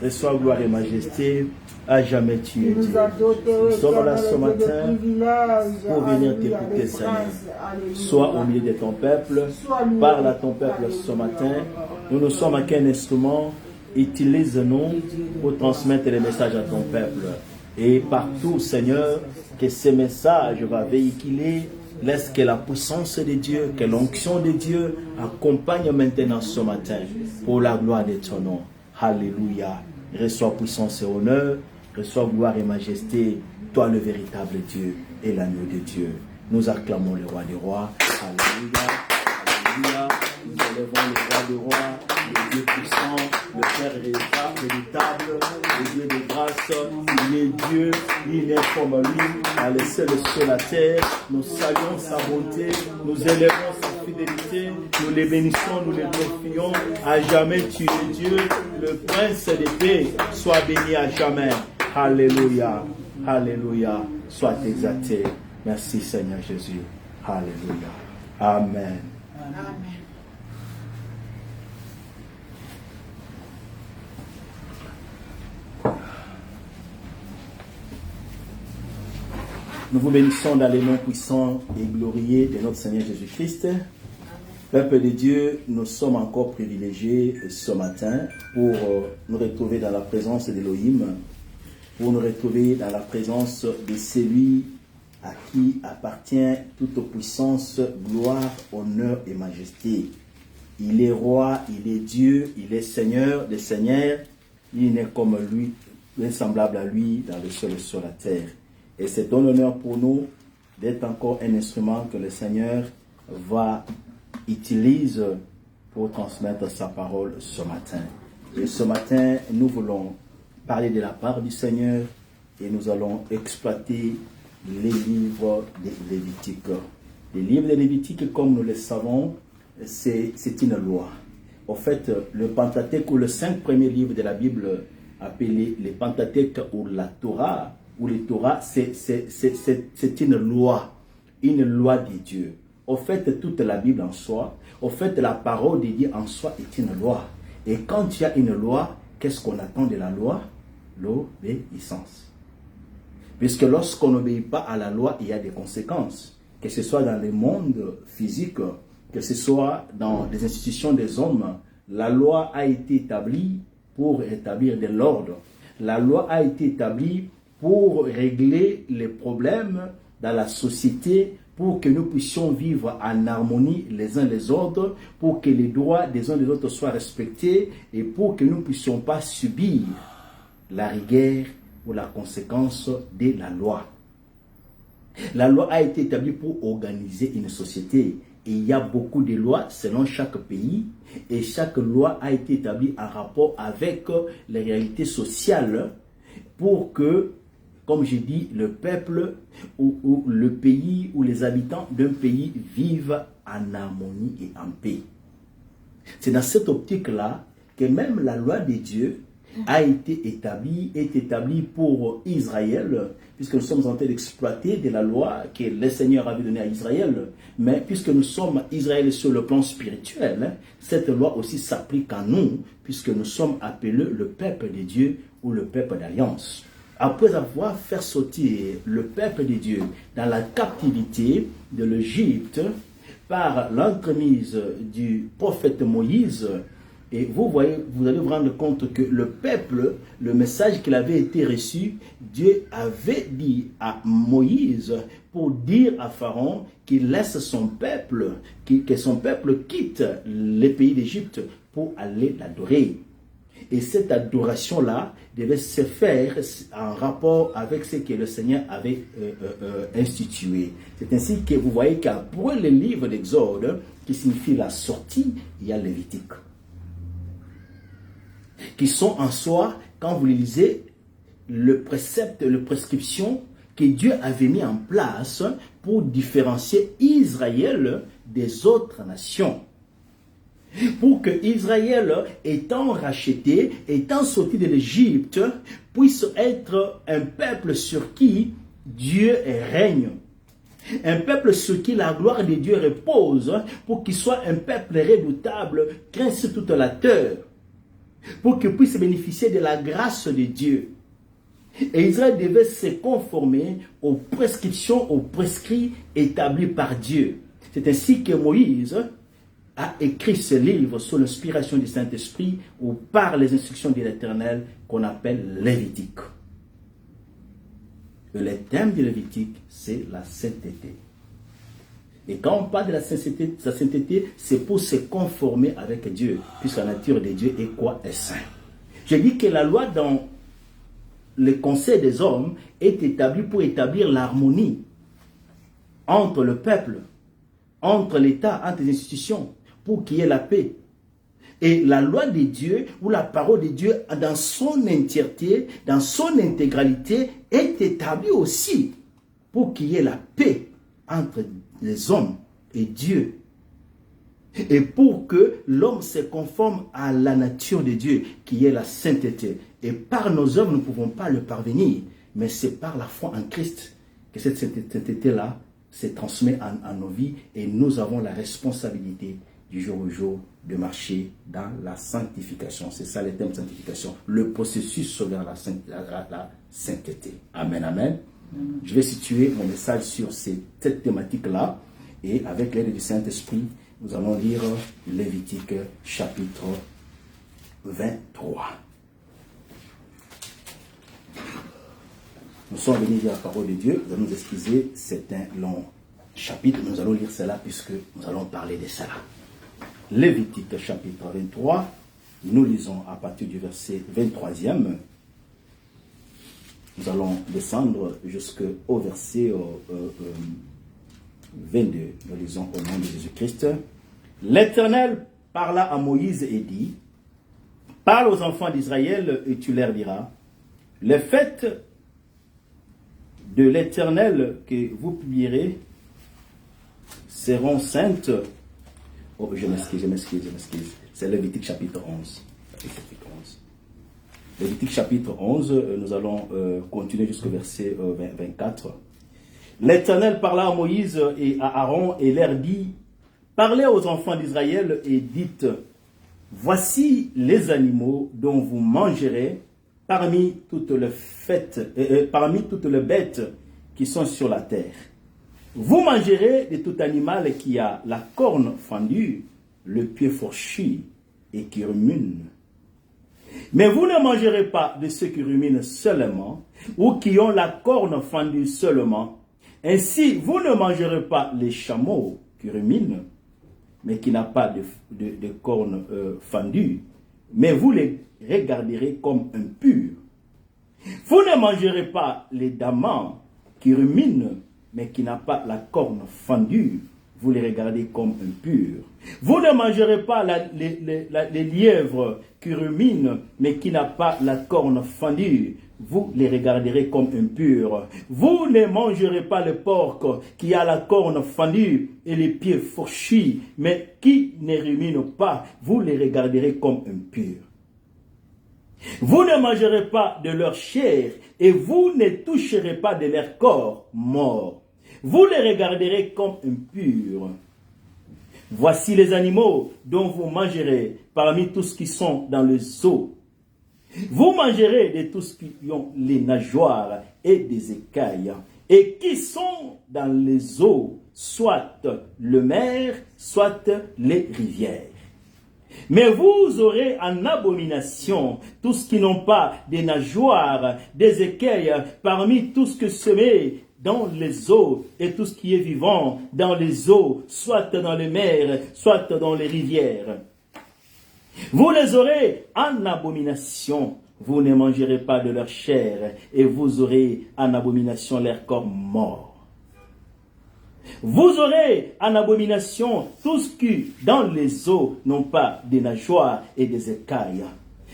Reçois gloire et majesté. À jamais tu es Dieu. Nous sommes là ce matin pour venir t'écouter, Seigneur. Sois au milieu de ton peuple. Parle à ton peuple ce matin. Nous ne sommes qu'un instrument. Utilise-nous pour transmettre les messages à ton peuple. Et partout, Seigneur, que ces messages vont véhiculer. Laisse que la puissance de Dieu, que l'onction de Dieu accompagne maintenant ce matin pour la gloire de ton nom. Alléluia. Reçois puissance et honneur, reçois gloire et majesté, toi le véritable Dieu et l'agneau de Dieu. Nous acclamons le roi des rois. Alléluia. Alléluia. Nous élevons le roi des rois, le Dieu puissant, le Père véritable, le Dieu de grâce. Il est Dieu, il est comme lui, a laissé le ciel la terre. Nous saluons sa bonté, nous élevons sa fidélité, nous les bénissons, nous les glorifions. À jamais tu es Dieu, le prince de paix, sois béni à jamais. Alléluia, alléluia, sois exalté. Merci Seigneur Jésus. Alléluia. Amen. Amen. Nous vous bénissons dans les noms puissants et glorieux de notre Seigneur Jésus-Christ. Peuple de Dieu, nous sommes encore privilégiés ce matin pour nous retrouver dans la présence d'Élohim, pour nous retrouver dans la présence de celui à qui appartient toute puissance, gloire, honneur et majesté. Il est roi, il est Dieu, il est Seigneur des seigneurs, il n'est comme lui, semblable à lui dans le ciel et sur la terre. Et c'est un honneur pour nous d'être encore un instrument que le Seigneur va utiliser pour transmettre sa parole ce matin. Et ce matin, nous voulons parler de la part du Seigneur et nous allons exploiter les livres de Lévitique. Les livres de Lévitique, comme nous le savons, c'est une loi. En fait, le Pentateuque ou les 5 premiers livres de la Bible appelés les Pentateuque ou la Torah, ou les Torah, c'est une loi de Dieu. Au fait, toute la Bible en soi, au fait, la parole de Dieu en soi est une loi. Et quand il y a une loi, qu'est-ce qu'on attend de la loi? L'obéissance. Puisque lorsqu'on n'obéit pas à la loi, il y a des conséquences. Que ce soit dans le monde physique, que ce soit dans les institutions des hommes, la loi a été établie pour établir de l'ordre. La loi a été établie pour régler les problèmes dans la société, pour que nous puissions vivre en harmonie les uns les autres, pour que les droits des uns des autres soient respectés et pour que nous ne puissions pas subir la rigueur ou la conséquence de la loi. La loi a été établie pour organiser une société. Et il y a beaucoup de lois selon chaque pays et chaque loi a été établie en rapport avec les réalités sociales pour que, comme je dis, le peuple ou le pays ou les habitants d'un pays vivent en harmonie et en paix. C'est dans cette optique-là que même la loi de Dieu est établie pour Israël, puisque nous sommes en train d'exploiter de la loi que le Seigneur avait donnée à Israël. Mais puisque nous sommes Israël sur le plan spirituel, cette loi aussi s'applique à nous, puisque nous sommes appelés le peuple de Dieu ou le peuple d'alliance. Après avoir fait sortir le peuple de Dieu dans la captivité de l'Égypte par l'entremise du prophète Moïse, et vous voyez, vous allez vous rendre compte que le peuple, le message qu'il avait été reçu, Dieu avait dit à Moïse pour dire à Pharaon qu'il laisse son peuple, que son peuple quitte le pays d'Égypte pour aller l'adorer. Et cette adoration-là devait se faire en rapport avec ce que le Seigneur avait institué. C'est ainsi que vous voyez qu'après le livre d'Exode, qui signifie la sortie, il y a Lévitique. Qui sont en soi, quand vous les lisez, le précepte, la prescription que Dieu avait mis en place pour différencier Israël des autres nations. Pour que Israël, étant racheté, étant sorti de l'Égypte, puisse être un peuple sur qui Dieu règne. Un peuple sur qui la gloire de Dieu repose, pour qu'il soit un peuple redoutable, craint sur toute la terre, pour qu'il puisse bénéficier de la grâce de Dieu. Et Israël devait se conformer aux prescriptions, aux prescrits établis par Dieu. C'est ainsi que Moïse a écrit ce livre sous l'inspiration du Saint-Esprit ou par les instructions de l'Éternel qu'on appelle Lévitique. Et le thème de Lévitique, c'est la sainteté. Et quand on parle de la sainteté, c'est pour se conformer avec Dieu, puisque la nature de Dieu est quoi? Est saint. Je dis que la loi dans le conseil des hommes est établie pour établir l'harmonie entre le peuple, entre l'État, entre les institutions, pour qu'il y ait la paix. Et la loi de Dieu, ou la parole de Dieu, dans son entièreté, dans son intégralité, est établie aussi pour qu'il y ait la paix entre les hommes et Dieu. Et pour que l'homme se conforme à la nature de Dieu, qui est la sainteté. Et par nos œuvres, nous ne pouvons pas le parvenir, mais c'est par la foi en Christ que cette sainteté-là se transmet en nos vies, et nous avons la responsabilité du jour au jour de marcher dans la sanctification. C'est ça le thème de sanctification, le processus vers la sainteté. Amen, amen. Je vais situer mon message sur cette thématique-là, et avec l'aide du Saint-Esprit, nous allons lire Lévitique chapitre 23. Nous sommes venus lire la parole de Dieu. Vous allez nous excuser, c'est un long chapitre. Nous allons lire cela puisque nous allons parler de cela. Lévitique chapitre 23. Nous lisons à partir du verset 23e. Nous allons descendre jusqu'au verset 22. Nous lisons au nom de Jésus-Christ. L'Éternel parla à Moïse et dit: parle aux enfants d'Israël et tu leur diras: les fêtes de l'Éternel que vous publierez seront saintes. Oh, je m'excuse. C'est Lévitique chapitre 11. Lévitique chapitre 11, nous allons continuer jusqu'au verset 24. L'Éternel parla à Moïse et à Aaron et leur dit: parlez aux enfants d'Israël et dites: voici les animaux dont vous mangerez parmi toutes les fêtes, parmi toutes les bêtes qui sont sur la terre. Vous mangerez de tout animal qui a la corne fendue, le pied fourchu et qui rumine. Mais vous ne mangerez pas de ceux qui ruminent seulement, ou qui ont la corne fendue seulement. Ainsi, vous ne mangerez pas les chameaux qui ruminent, mais qui n'ont pas de corne fendue, mais vous les regarderez comme impurs. Vous ne mangerez pas les damans qui ruminent, mais qui n'ont pas la corne fendue. vous les regardez comme impurs. Vous ne mangerez pas les lièvres qui ruminent, mais qui n'a pas la corne fendue. Vous les regarderez comme impurs. Vous ne mangerez pas le porc qui a la corne fendue et les pieds fourchus, mais qui ne rumine pas. Vous les regarderez comme impurs. Vous ne mangerez pas de leur chair et vous ne toucherez pas de leur corps mort. Vous les regarderez comme impurs. Voici les animaux dont vous mangerez parmi tous qui sont dans les eaux. Vous mangerez de tous qui ont les nageoires et des écailles et qui sont dans les eaux, soit le mer, soit les rivières. Mais vous aurez en abomination tous qui n'ont pas des nageoires, des écailles parmi tout ce que semé dans les eaux et tout ce qui est vivant dans les eaux, soit dans les mers, soit dans les rivières. Vous les aurez en abomination, vous ne mangerez pas de leur chair et vous aurez en abomination leur corps mort. Vous aurez en abomination tous qui, dans les eaux, n'ont pas des nageoires et des écailles.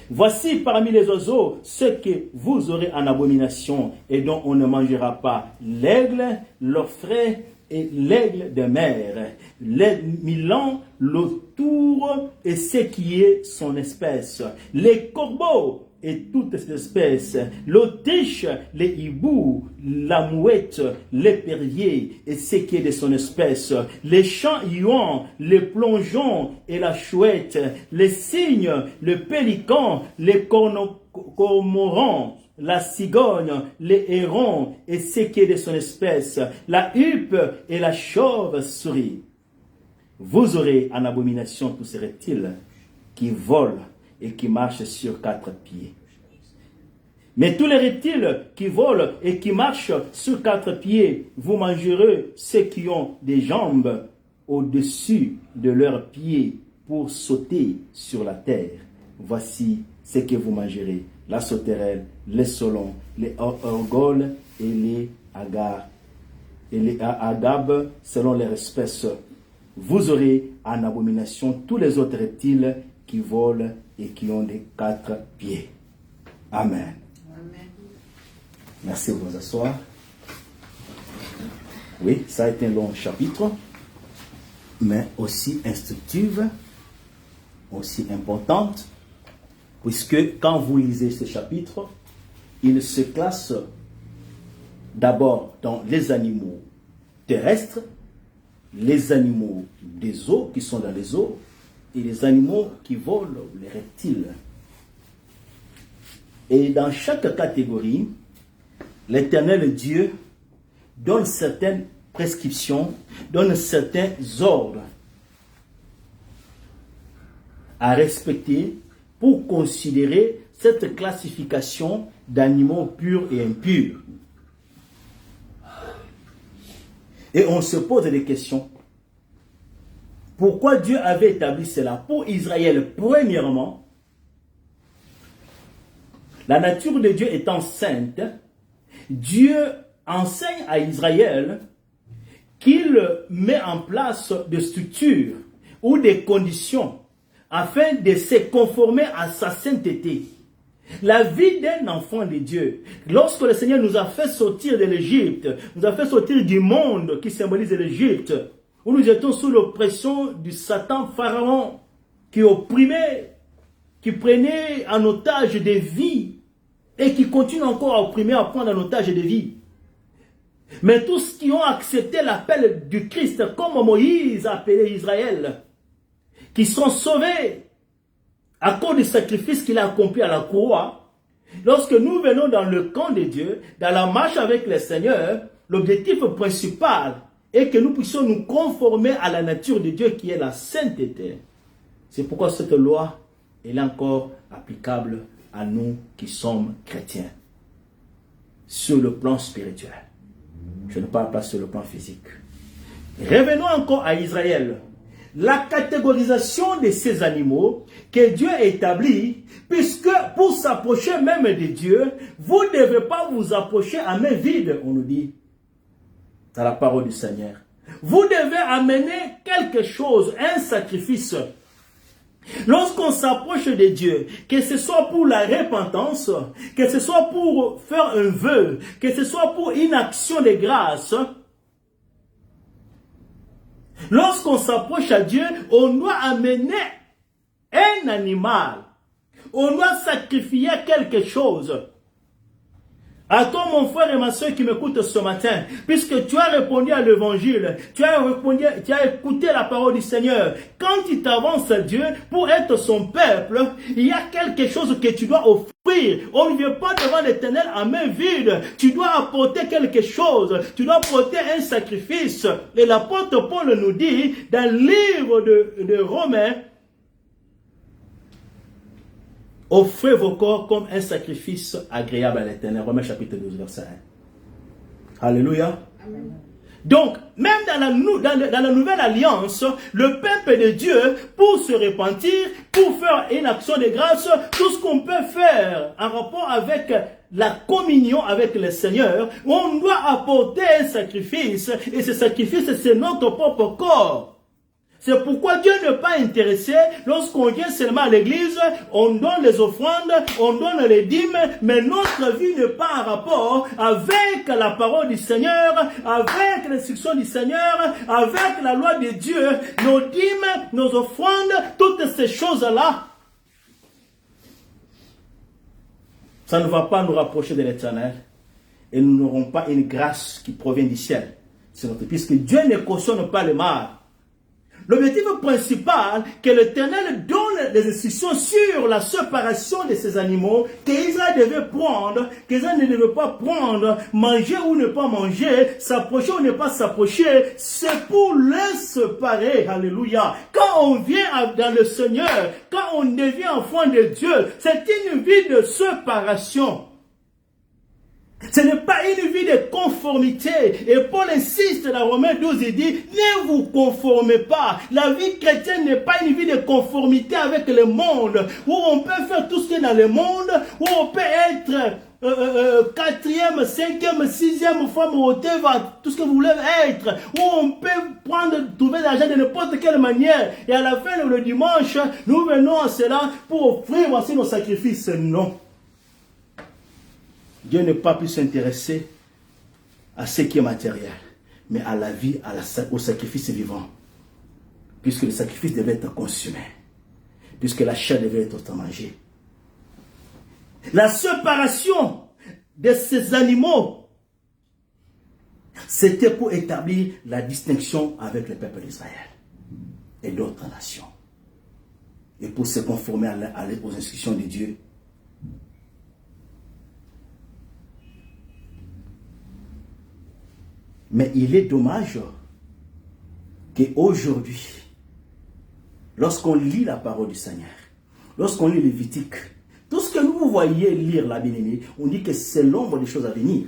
Voici parmi les oiseaux ceux que vous aurez en abomination et dont on ne mangera pas: l'aigle, l'orfraie et l'aigle de mer, l'aigle milan, l'autour et ce qui est son espèce, les corbeaux et toutes ces espèces, l'autruche, les hiboux, la mouette, l'épervier et ce qui est de son espèce, les champs-huants, les plongeons et la chouette, les cygnes, le pélican, les cormorans, la cigogne, les hérons et ce qui est de son espèce, la huppe et la chauve-souris. Vous aurez en abomination tous ces reptiles qui volent et qui marchent sur 4 pieds. Mais tous les reptiles qui volent et qui marchent sur 4 pieds, vous mangerez ceux qui ont des jambes au-dessus de leurs pieds pour sauter sur la terre. Voici ce que vous mangerez: la sauterelle, les solons, les orgoles et les agabes selon leur espèce. Vous aurez en abomination tous les autres reptiles qui volent et qui ont des 4 pieds. Amen. Amen. Merci de vous asseoir. Oui, ça a été un long chapitre, mais aussi instructive, aussi importante, puisque quand vous lisez ce chapitre, il se classe d'abord dans les animaux terrestres, les animaux des eaux qui sont dans les eaux, et les animaux qui volent, les reptiles. Et dans chaque catégorie, l'Éternel Dieu donne certaines prescriptions, donne certains ordres à respecter pour considérer cette classification d'animaux purs et impurs. Et on se pose des questions. Pourquoi Dieu avait établi cela? Pour Israël, premièrement, la nature de Dieu étant sainte, Dieu enseigne à Israël qu'il met en place des structures ou des conditions afin de se conformer à sa sainteté. La vie d'un enfant de Dieu, lorsque le Seigneur nous a fait sortir de l'Égypte, nous a fait sortir du monde qui symbolise l'Égypte, où nous étions sous l'oppression du Satan Pharaon, qui opprimait, qui prenait en otage des vies, et qui continue encore à opprimer, à prendre en otage des vies. Mais tous ceux qui ont accepté l'appel du Christ, comme Moïse a appelé Israël, qui sont sauvés à cause du sacrifice qu'il a accompli à la croix, lorsque nous venons dans le camp de Dieu, dans la marche avec le Seigneur, l'objectif principal est que nous puissions nous conformer à la nature de Dieu qui est la sainteté. C'est pourquoi cette loi est encore applicable à nous qui sommes chrétiens. Sur le plan spirituel. Je ne parle pas sur le plan physique. Revenons encore à Israël. La catégorisation de ces animaux que Dieu a établie, puisque pour s'approcher même de Dieu, vous ne devez pas vous approcher à main vide, on nous dit, dans la parole du Seigneur. Vous devez amener quelque chose, un sacrifice. Lorsqu'on s'approche de Dieu, que ce soit pour la repentance, que ce soit pour faire un vœu, que ce soit pour une action de grâce, lorsqu'on s'approche à Dieu, on doit amener un animal. On doit sacrifier quelque chose. À toi, mon frère et ma soeur qui m'écoutent ce matin, puisque tu as répondu à l'évangile, tu as écouté la parole du Seigneur, quand tu t'avances à Dieu pour être son peuple, il y a quelque chose que tu dois offrir. On ne vient pas devant l'Éternel à main vide. Tu dois apporter quelque chose. Tu dois apporter un sacrifice. Et l'apôtre Paul nous dit, dans le livre de Romains, offrez vos corps comme un sacrifice agréable à l'Éternel. Romains chapitre 12, verset 1. Alléluia. Amen. Donc, même dans la nouvelle alliance, le peuple de Dieu, pour se repentir, pour faire une action de grâce, tout ce qu'on peut faire en rapport avec la communion avec le Seigneur, on doit apporter un sacrifice. Et ce sacrifice, c'est notre propre corps. C'est pourquoi Dieu n'est pas intéressé lorsqu'on vient seulement à l'église, on donne les offrandes, on donne les dîmes, mais notre vie n'est pas en rapport avec la parole du Seigneur, avec l'instruction du Seigneur, avec la loi de Dieu. Nos dîmes, nos offrandes, toutes ces choses-là, ça ne va pas nous rapprocher de l'Éternel et nous n'aurons pas une grâce qui provient du ciel. Puisque Dieu ne cautionne pas le mal. L'objectif principal, que l'Éternel donne des instructions sur la séparation de ces animaux qu'Israël devait prendre, qu'Israël ne devait pas prendre, manger ou ne pas manger, s'approcher ou ne pas s'approcher, c'est pour les séparer. Alléluia. Quand on vient dans le Seigneur, quand on devient enfant de Dieu, c'est une vie de séparation. Ce n'est pas une vie de conformité. Et Paul insiste dans Romains 12, il dit, ne vous conformez pas. La vie chrétienne n'est pas une vie de conformité avec le monde, où on peut faire tout ce qui est dans le monde, où on peut être quatrième, cinquième, sixième femme au whatever, tout ce que vous voulez être, où on peut trouver l'argent de n'importe quelle manière. Et à la fin, le dimanche, nous venons à cela pour offrir aussi nos sacrifices. Non. Dieu n'est pas plus intéressé à ce qui est matériel, mais à la vie, au sacrifice vivant. Puisque le sacrifice devait être consumé. Puisque la chair devait être mangée. La séparation de ces animaux, c'était pour établir la distinction avec le peuple d'Israël et d'autres nations. Et pour se conformer aux instructions de Dieu. Mais il est dommage qu'aujourd'hui, lorsqu'on lit la parole du Seigneur, lorsqu'on lit Lévitique, tout ce que nous voyez lire la bien-aimée, on dit que c'est l'ombre des choses à venir.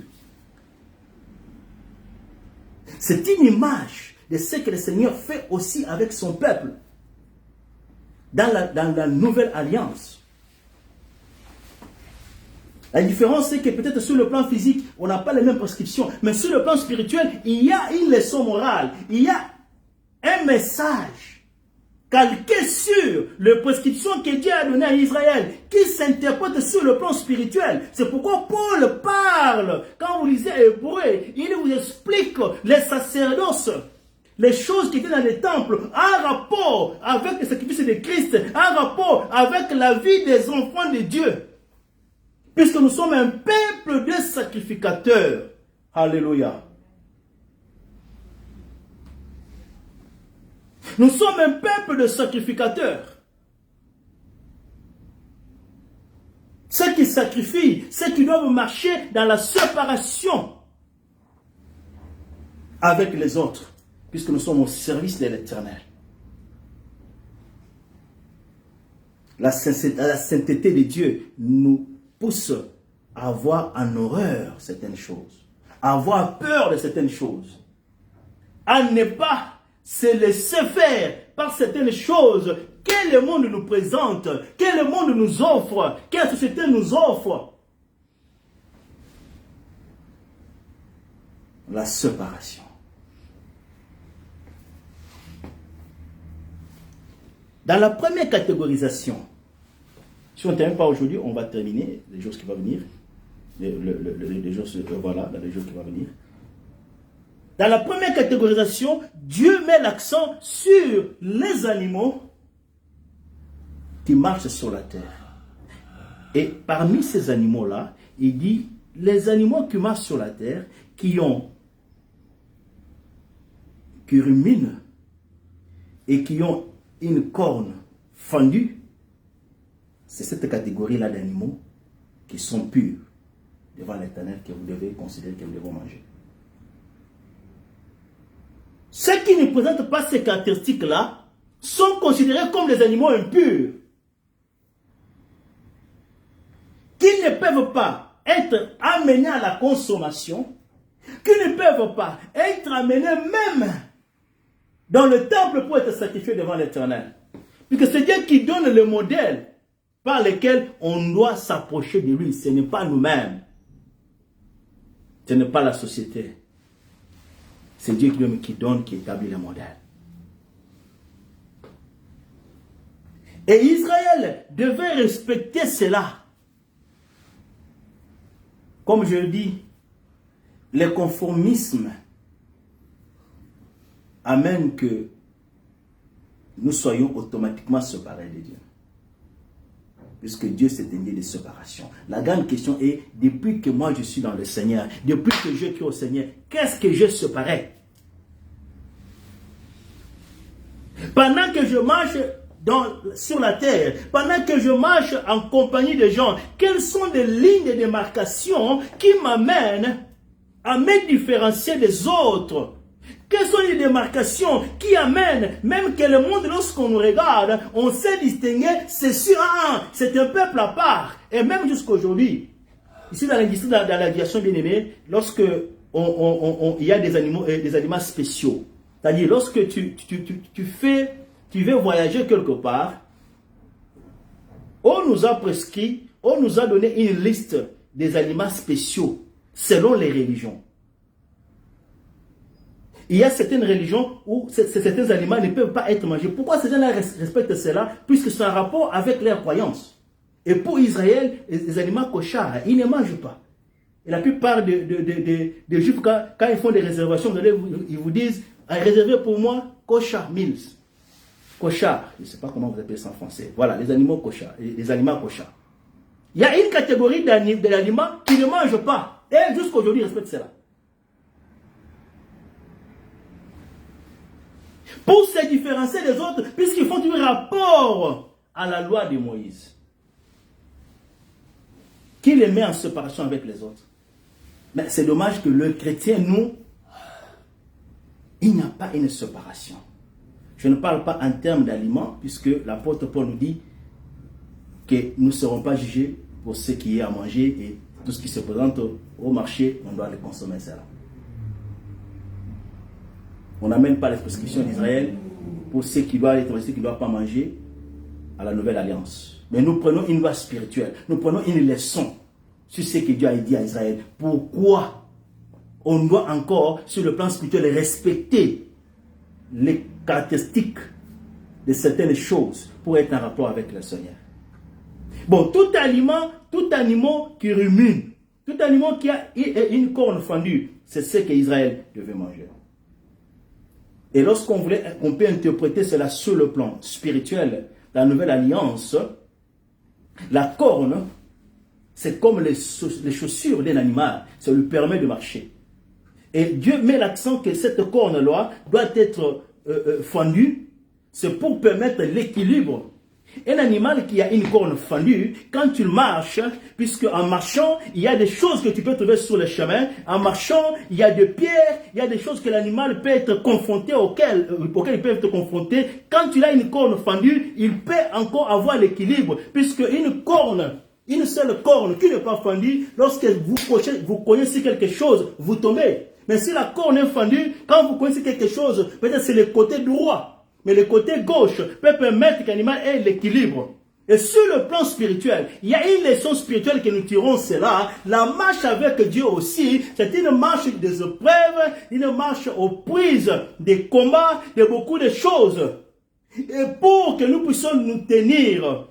C'est une image de ce que le Seigneur fait aussi avec son peuple dans la nouvelle alliance. La différence, c'est que peut-être sur le plan physique, on n'a pas les mêmes prescriptions. Mais sur le plan spirituel, il y a une leçon morale. Il y a un message calqué sur les prescriptions que Dieu a données à Israël, qui s'interprète sur le plan spirituel. C'est pourquoi Paul parle. Quand vous lisez Hébreu, il vous explique les sacerdoces, les choses qui étaient dans les temples, en rapport avec le sacrifice de Christ, en rapport avec la vie des enfants de Dieu. Puisque nous sommes un peuple de sacrificateurs. Alléluia. Nous sommes un peuple de sacrificateurs. Ceux qui sacrifient, ceux qui doivent marcher dans la séparation avec les autres. Puisque nous sommes au service de l'Éternel. La sainteté de Dieu nous pousse à avoir en horreur certaines choses, à avoir peur de certaines choses, à ne pas se laisser faire par certaines choses que le monde nous présente, que le monde nous offre, que la société nous offre. La séparation. Dans la première catégorisation, si on ne termine pas aujourd'hui, on va terminer les jours qui vont venir. Voilà, dans les jours qui vont venir. Dans la première catégorisation, Dieu met l'accent sur les animaux qui marchent sur la terre. Et parmi ces animaux-là, il dit, les animaux qui marchent sur la terre, qui ruminent et qui ont une corne fendue, c'est cette catégorie-là d'animaux qui sont purs devant l'Éternel que vous devez considérer que vous devez manger. Ceux qui ne présentent pas ces caractéristiques-là sont considérés comme des animaux impurs, qui ne peuvent pas être amenés à la consommation, qui ne peuvent pas être amenés même dans le temple pour être sacrifiés devant l'Éternel. Puisque c'est Dieu qui donne le modèle par lequel on doit s'approcher de lui. Ce n'est pas nous-mêmes. Ce n'est pas la société. C'est Dieu qui donne, qui établit le modèle. Et Israël devait respecter cela. Comme je le dis, le conformisme amène que nous soyons automatiquement séparés de Dieu. Puisque Dieu c'est un Dieu de séparation. La grande question est, depuis que moi je suis dans le Seigneur, depuis que je crie au Seigneur, qu'est-ce que je séparais? Pendant que je marche sur la terre, pendant que je marche en compagnie de gens, quelles sont des lignes de démarcation qui m'amènent à me différencier des autres? Quelles sont les démarcations qui amènent, même que le monde, lorsqu'on nous regarde, on sait distinguer, c'est sûr, c'est un peuple à part. Et même jusqu'à aujourd'hui, ici dans l'industrie, dans l'aviation bien aimée, lorsque il y a des aliments spéciaux, c'est-à-dire lorsque tu veux voyager quelque part, on nous a prescrit, on nous a donné une liste des aliments spéciaux selon les religions. Il y a certaines religions où certains aliments ne peuvent pas être mangés. Pourquoi ces gens-là respectent cela? Puisque c'est un rapport avec leurs croyances. Et pour Israël, les aliments kosher, ils ne mangent pas. Et la plupart des Juifs, quand ils font des réservations, ils vous disent, réservez pour moi kosher meals. Kosher, je ne sais pas comment vous appelez ça en français. Voilà, les animaux kosher, les aliments kosher. Il y a une catégorie d'aliments qui ne mangent pas. Et jusqu'à aujourd'hui, ils respectent cela. Pour se différencier des autres, puisqu'ils font du rapport à la loi de Moïse, qui les met en séparation avec les autres. Mais c'est dommage que le chrétien, nous, il n'y a pas une séparation. Je ne parle pas en termes d'aliments, puisque l'apôtre Paul nous dit que nous ne serons pas jugés pour ce qui est à manger et tout ce qui se présente au marché, on doit le consommer cela. On n'amène pas les prescriptions d'Israël pour ceux qui doivent être, ceux qui ne doivent pas manger à la nouvelle alliance. Mais nous prenons une loi spirituelle, nous prenons une leçon sur ce que Dieu a dit à Israël. Pourquoi on doit encore, sur le plan spirituel, respecter les caractéristiques de certaines choses pour être en rapport avec le Seigneur. Bon, tout aliment qui rumine, tout aliment qui a une corne fendue, c'est ce qu'Israël devait manger. Et lorsqu'on peut interpréter cela sur le plan spirituel, la nouvelle alliance, la corne, c'est comme les chaussures d'un animal, ça lui permet de marcher. Et Dieu met l'accent que cette corne-là doit être fendue, c'est pour permettre l'équilibre. Un animal qui a une corne fendue, quand tu marches, puisque en marchant, il y a des choses que tu peux trouver sur le chemin. En marchant, il y a des pierres, il y a des choses que l'animal peut être confronté, auxquelles il peut être confronté. Quand tu as une corne fendue, il peut encore avoir l'équilibre, puisque une seule corne qui n'est pas fendue, lorsque vous connaissez quelque chose, vous tombez. Mais si la corne est fendue, quand vous connaissez quelque chose, peut-être c'est le côté droit. Mais le côté gauche peut permettre qu'un animal ait l'équilibre. Et sur le plan spirituel, il y a une leçon spirituelle que nous tirons cela. La marche avec Dieu aussi, c'est une marche des épreuves, une marche aux prises, des combats, de beaucoup de choses. Et pour que nous puissions nous tenir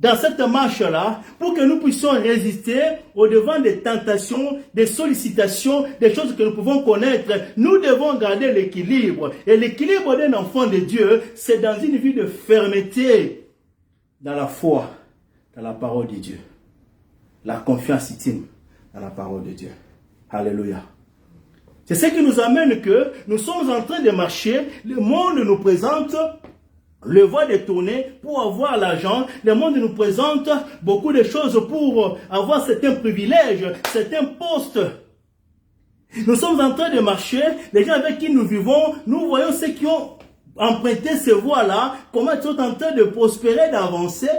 dans cette marche-là, pour que nous puissions résister au-devant des tentations, des sollicitations, des choses que nous pouvons connaître, nous devons garder l'équilibre. Et l'équilibre d'un enfant de Dieu, c'est dans une vie de fermeté, dans la foi, dans la parole de Dieu. La confiance intime dans la parole de Dieu. Alléluia. C'est ce qui nous amène que nous sommes en train de marcher, le monde nous présente le voie détourné pour avoir l'argent. Le monde nous présente beaucoup de choses pour avoir certains privilèges, certains postes. Nous sommes en train de marcher, les gens avec qui nous vivons, nous voyons ceux qui ont emprunté ces voies-là, comment ils sont en train de prospérer, d'avancer.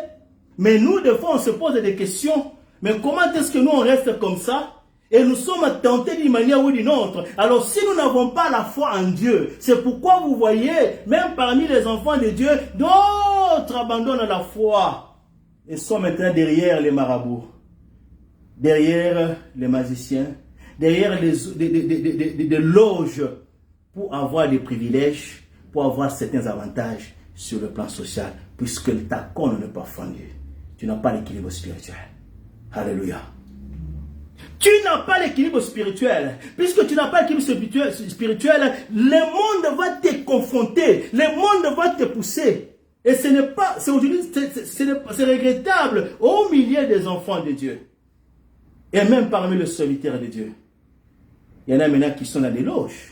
Mais nous, des fois, on se pose des questions. Mais comment est-ce que nous, on reste comme ça? Et nous sommes tentés d'une manière ou d'une autre. Alors si nous n'avons pas la foi en Dieu, c'est pourquoi vous voyez, même parmi les enfants de Dieu, d'autres abandonnent la foi. Et sont maintenant derrière les marabouts, derrière les magiciens, derrière des loges pour avoir des privilèges, pour avoir certains avantages sur le plan social, puisque ta corne n'est pas fondue. Tu n'as pas l'équilibre spirituel. Alléluia. Tu n'as pas l'équilibre spirituel. Puisque tu n'as pas l'équilibre spirituel, le monde va te confronter. Le monde va te pousser. Et ce n'est pas, c'est aujourd'hui, c'est regrettable au milieu des enfants de Dieu. Et même parmi les solitaires de Dieu. Il y en a maintenant qui sont dans des loges.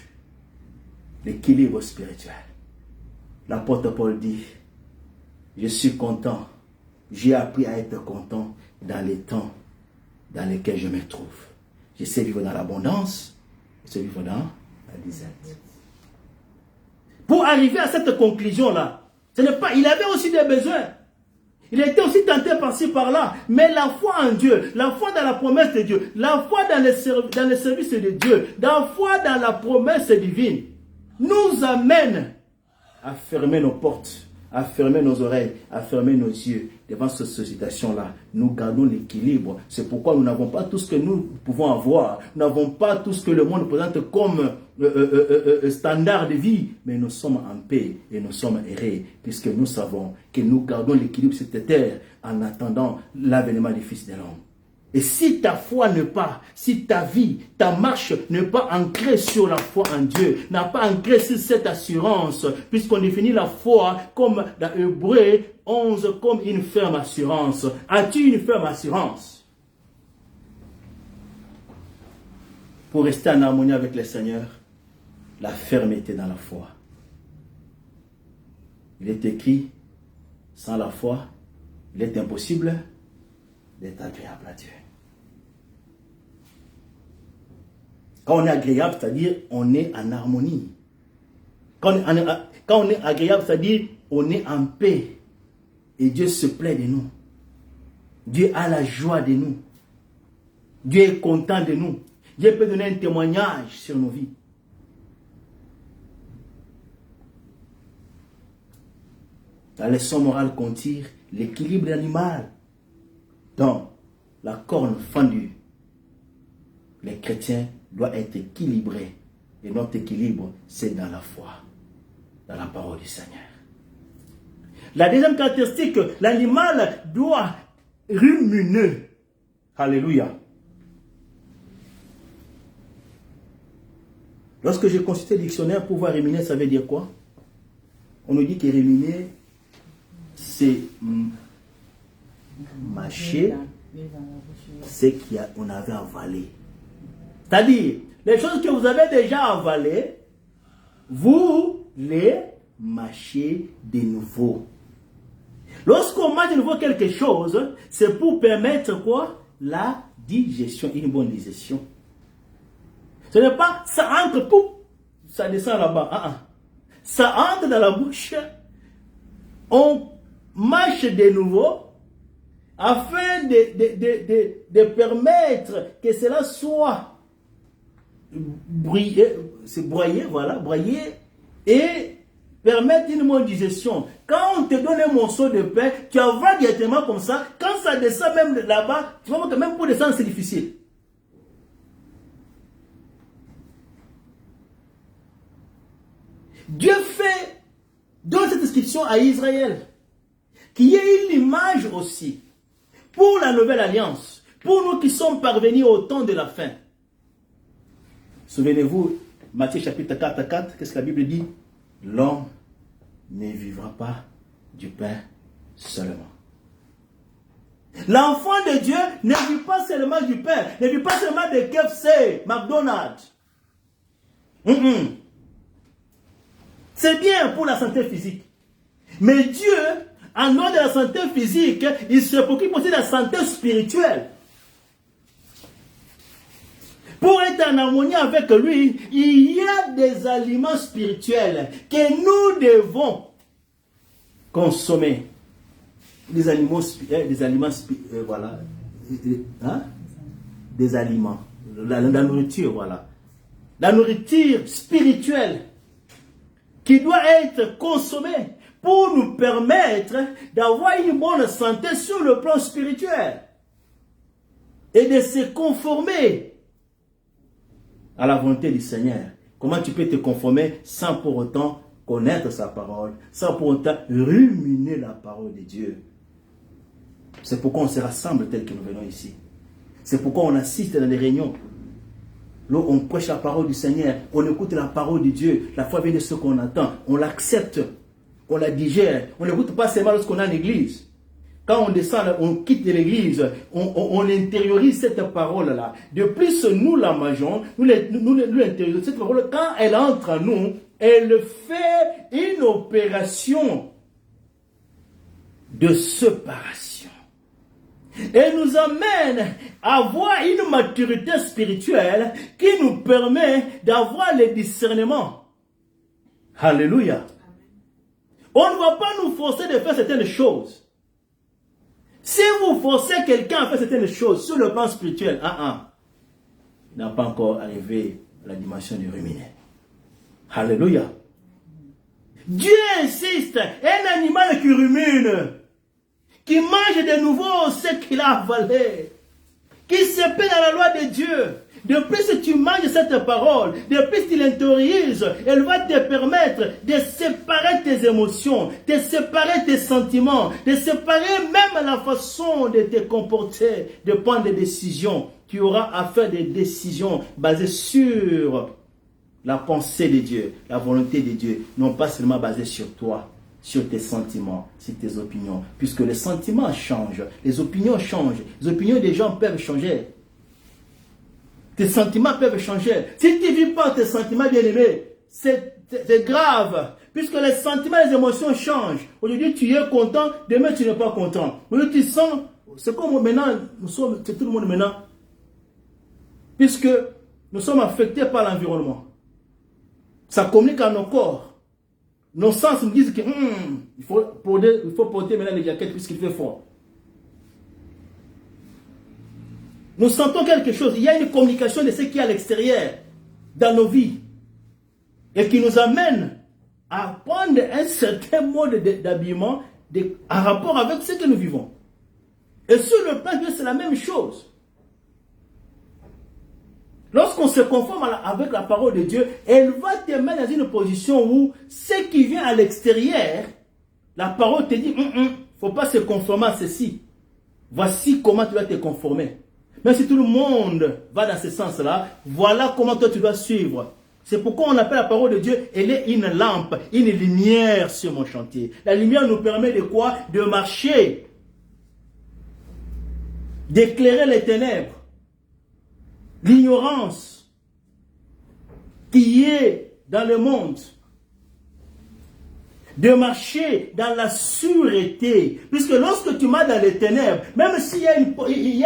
L'équilibre spirituel. L'apôtre Paul dit, je suis content. J'ai appris à être content dans les temps dans lesquels je me trouve. Je sais vivre dans l'abondance, je sais vivre dans la disette. Pour arriver à cette conclusion-là, ce n'est pas, il avait aussi des besoins. Il était aussi tenté par-ci, par-là. Mais la foi en Dieu, la foi dans la promesse de Dieu, la foi dans le service de Dieu, la foi dans la promesse divine, nous amène à fermer nos portes, à fermer nos oreilles, à fermer nos yeux devant cette situation-là. Nous gardons l'équilibre. C'est pourquoi nous n'avons pas tout ce que nous pouvons avoir. Nous n'avons pas tout ce que le monde présente comme standard de vie. Mais nous sommes en paix et nous sommes heureux, puisque nous savons que nous gardons l'équilibre sur cette terre en attendant l'avènement du Fils de l'homme. Et si ta foi n'est pas, si ta vie, ta marche n'est pas ancrée sur la foi en Dieu, n'a pas ancrée sur cette assurance, puisqu'on définit la foi comme dans Hébreux 11 comme une ferme assurance. As-tu une ferme assurance pour rester en harmonie avec le Seigneur? La fermeté dans la foi. Il est écrit, sans la foi, il est impossible d'être agréable à Dieu. Quand on est agréable, c'est-à-dire on est en harmonie. Quand on est agréable, c'est-à-dire on est en paix. Et Dieu se plaît de nous. Dieu a la joie de nous. Dieu est content de nous. Dieu peut donner un témoignage sur nos vies. La leçon morale qu'on tire, l'équilibre de l'animal dans la corne fendue. Les chrétiens doivent être équilibrés. Et notre équilibre, c'est dans la foi, dans la parole du Seigneur. La deuxième caractéristique, l'animal doit ruminer. Alléluia. Lorsque j'ai consulté le dictionnaire pour voir ruminer, ça veut dire quoi? On nous dit que ruminer, c'est mâcher ce qu'on avait avalé. C'est-à-dire, les choses que vous avez déjà avalées, vous les mâchez de nouveau. Lorsqu'on mâche de nouveau quelque chose, c'est pour permettre quoi? La digestion, une bonne digestion. Ce n'est pas, ça entre, pouf, ça descend là-bas. Ça entre dans la bouche, on mâche de nouveau, afin de permettre que cela soit broyé, voilà, broyé, et permettre une bonne digestion. Quand on te donne un morceau de pain, tu avales directement comme ça, quand ça descend même là-bas, tu vas voir que même pour descendre, c'est difficile. Dieu fait, donne cette prescription à Israël, qui est une image aussi pour la nouvelle alliance, pour nous qui sommes parvenus au temps de la fin. Souvenez-vous, Matthieu chapitre 4, qu'est-ce que la Bible dit? L'homme ne vivra pas du pain seulement. L'enfant de Dieu ne vit pas seulement du pain, ne vit pas seulement de KFC, McDonald's. C'est bien pour la santé physique. Mais Dieu, en dehors de la santé physique, il se préoccupe aussi de la santé spirituelle. Pour être en harmonie avec lui, il y a des aliments spirituels que nous devons consommer. Des aliments, voilà. Des aliments. La nourriture, voilà. La nourriture spirituelle qui doit être consommée pour nous permettre d'avoir une bonne santé sur le plan spirituel et de se conformer à la volonté du Seigneur. Comment tu peux te conformer sans pour autant connaître sa parole, sans pour autant ruminer la parole de Dieu? C'est pourquoi on se rassemble tel que nous venons ici. C'est pourquoi on assiste dans les réunions. Là, on prêche la parole du Seigneur, on écoute la parole de Dieu. La foi vient de ce qu'on entend. On l'accepte, on la digère. On n'écoute pas seulement lorsqu'on est en église. Quand on descend, on quitte l'église, on intériorise cette parole-là. De plus, nous la mangeons, nous l'intériorisons. Cette parole, quand elle entre en nous, elle fait une opération de séparation. Et nous amène à avoir une maturité spirituelle qui nous permet d'avoir le discernement. Alléluia. On ne va pas nous forcer de faire certaines choses. Si vous forcez quelqu'un à faire certaines choses sur le plan spirituel, il n'a pas encore arrivé à la dimension du ruminer. Alléluia. Dieu insiste, un animal qui rumine, qui mange de nouveau ce qu'il a avalé, qui se paie dans la loi de Dieu. De plus tu manges cette parole, de plus tu l'intériorises, elle va te permettre de séparer tes émotions, de séparer tes sentiments, de séparer même la façon de te comporter, de prendre des décisions. Tu auras à faire des décisions basées sur la pensée de Dieu, la volonté de Dieu, non pas seulement basée sur toi, sur tes sentiments, sur tes opinions. Puisque les sentiments changent, les opinions changent, les opinions des gens peuvent changer. Tes sentiments peuvent changer. Si tu ne vis pas tes sentiments, bien-aimés, c'est grave. Puisque les sentiments, les émotions changent. Aujourd'hui, tu es content, demain, tu n'es pas content. Aujourd'hui, tu sens, c'est comme maintenant, c'est tout le monde maintenant. Puisque nous sommes affectés par l'environnement. Ça communique à nos corps. Nos sens nous disent que il faut porter maintenant les jaquettes puisqu'il fait froid. Nous sentons quelque chose. Il y a une communication de ce qui est à l'extérieur dans nos vies et qui nous amène à prendre un certain mode d'habillement en rapport avec ce que nous vivons. Et sur le plan de Dieu, c'est la même chose. Lorsqu'on se conforme avec la parole de Dieu, elle va te mettre dans une position où ce qui vient à l'extérieur, la parole te dit, il ne faut pas se conformer à ceci. Voici comment tu dois te conformer. Mais si tout le monde va dans ce sens-là, voilà comment toi tu dois suivre. C'est pourquoi on appelle la parole de Dieu, elle est une lampe, une lumière sur mon chantier. La lumière nous permet de quoi? De marcher, d'éclairer les ténèbres, l'ignorance qui est dans le monde, de marcher dans la sûreté. Puisque lorsque tu marches dans les ténèbres, même s'il y a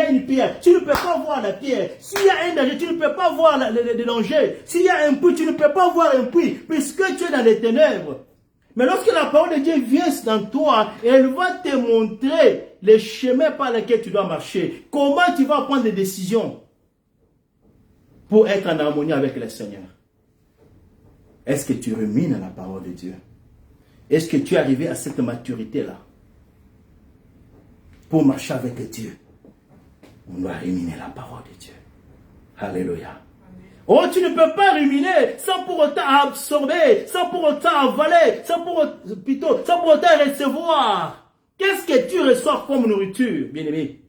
une pierre, tu ne peux pas voir la pierre. S'il y a un danger, tu ne peux pas voir le danger. S'il y a un puits, tu ne peux pas voir un puits, puisque tu es dans les ténèbres. Mais lorsque la parole de Dieu vient dans toi, elle va te montrer les chemins par lesquels tu dois marcher. Comment tu vas prendre des décisions pour être en harmonie avec le Seigneur. Est-ce que tu rumines la parole de Dieu? Est-ce que tu es arrivé à cette maturité-là? Pour marcher avec Dieu, on doit ruminer la parole de Dieu. Alléluia. Oh, tu ne peux pas ruminer sans pour autant absorber, sans pour autant avaler, sans pour autant recevoir. Qu'est-ce que tu reçois comme nourriture, bien-aimé?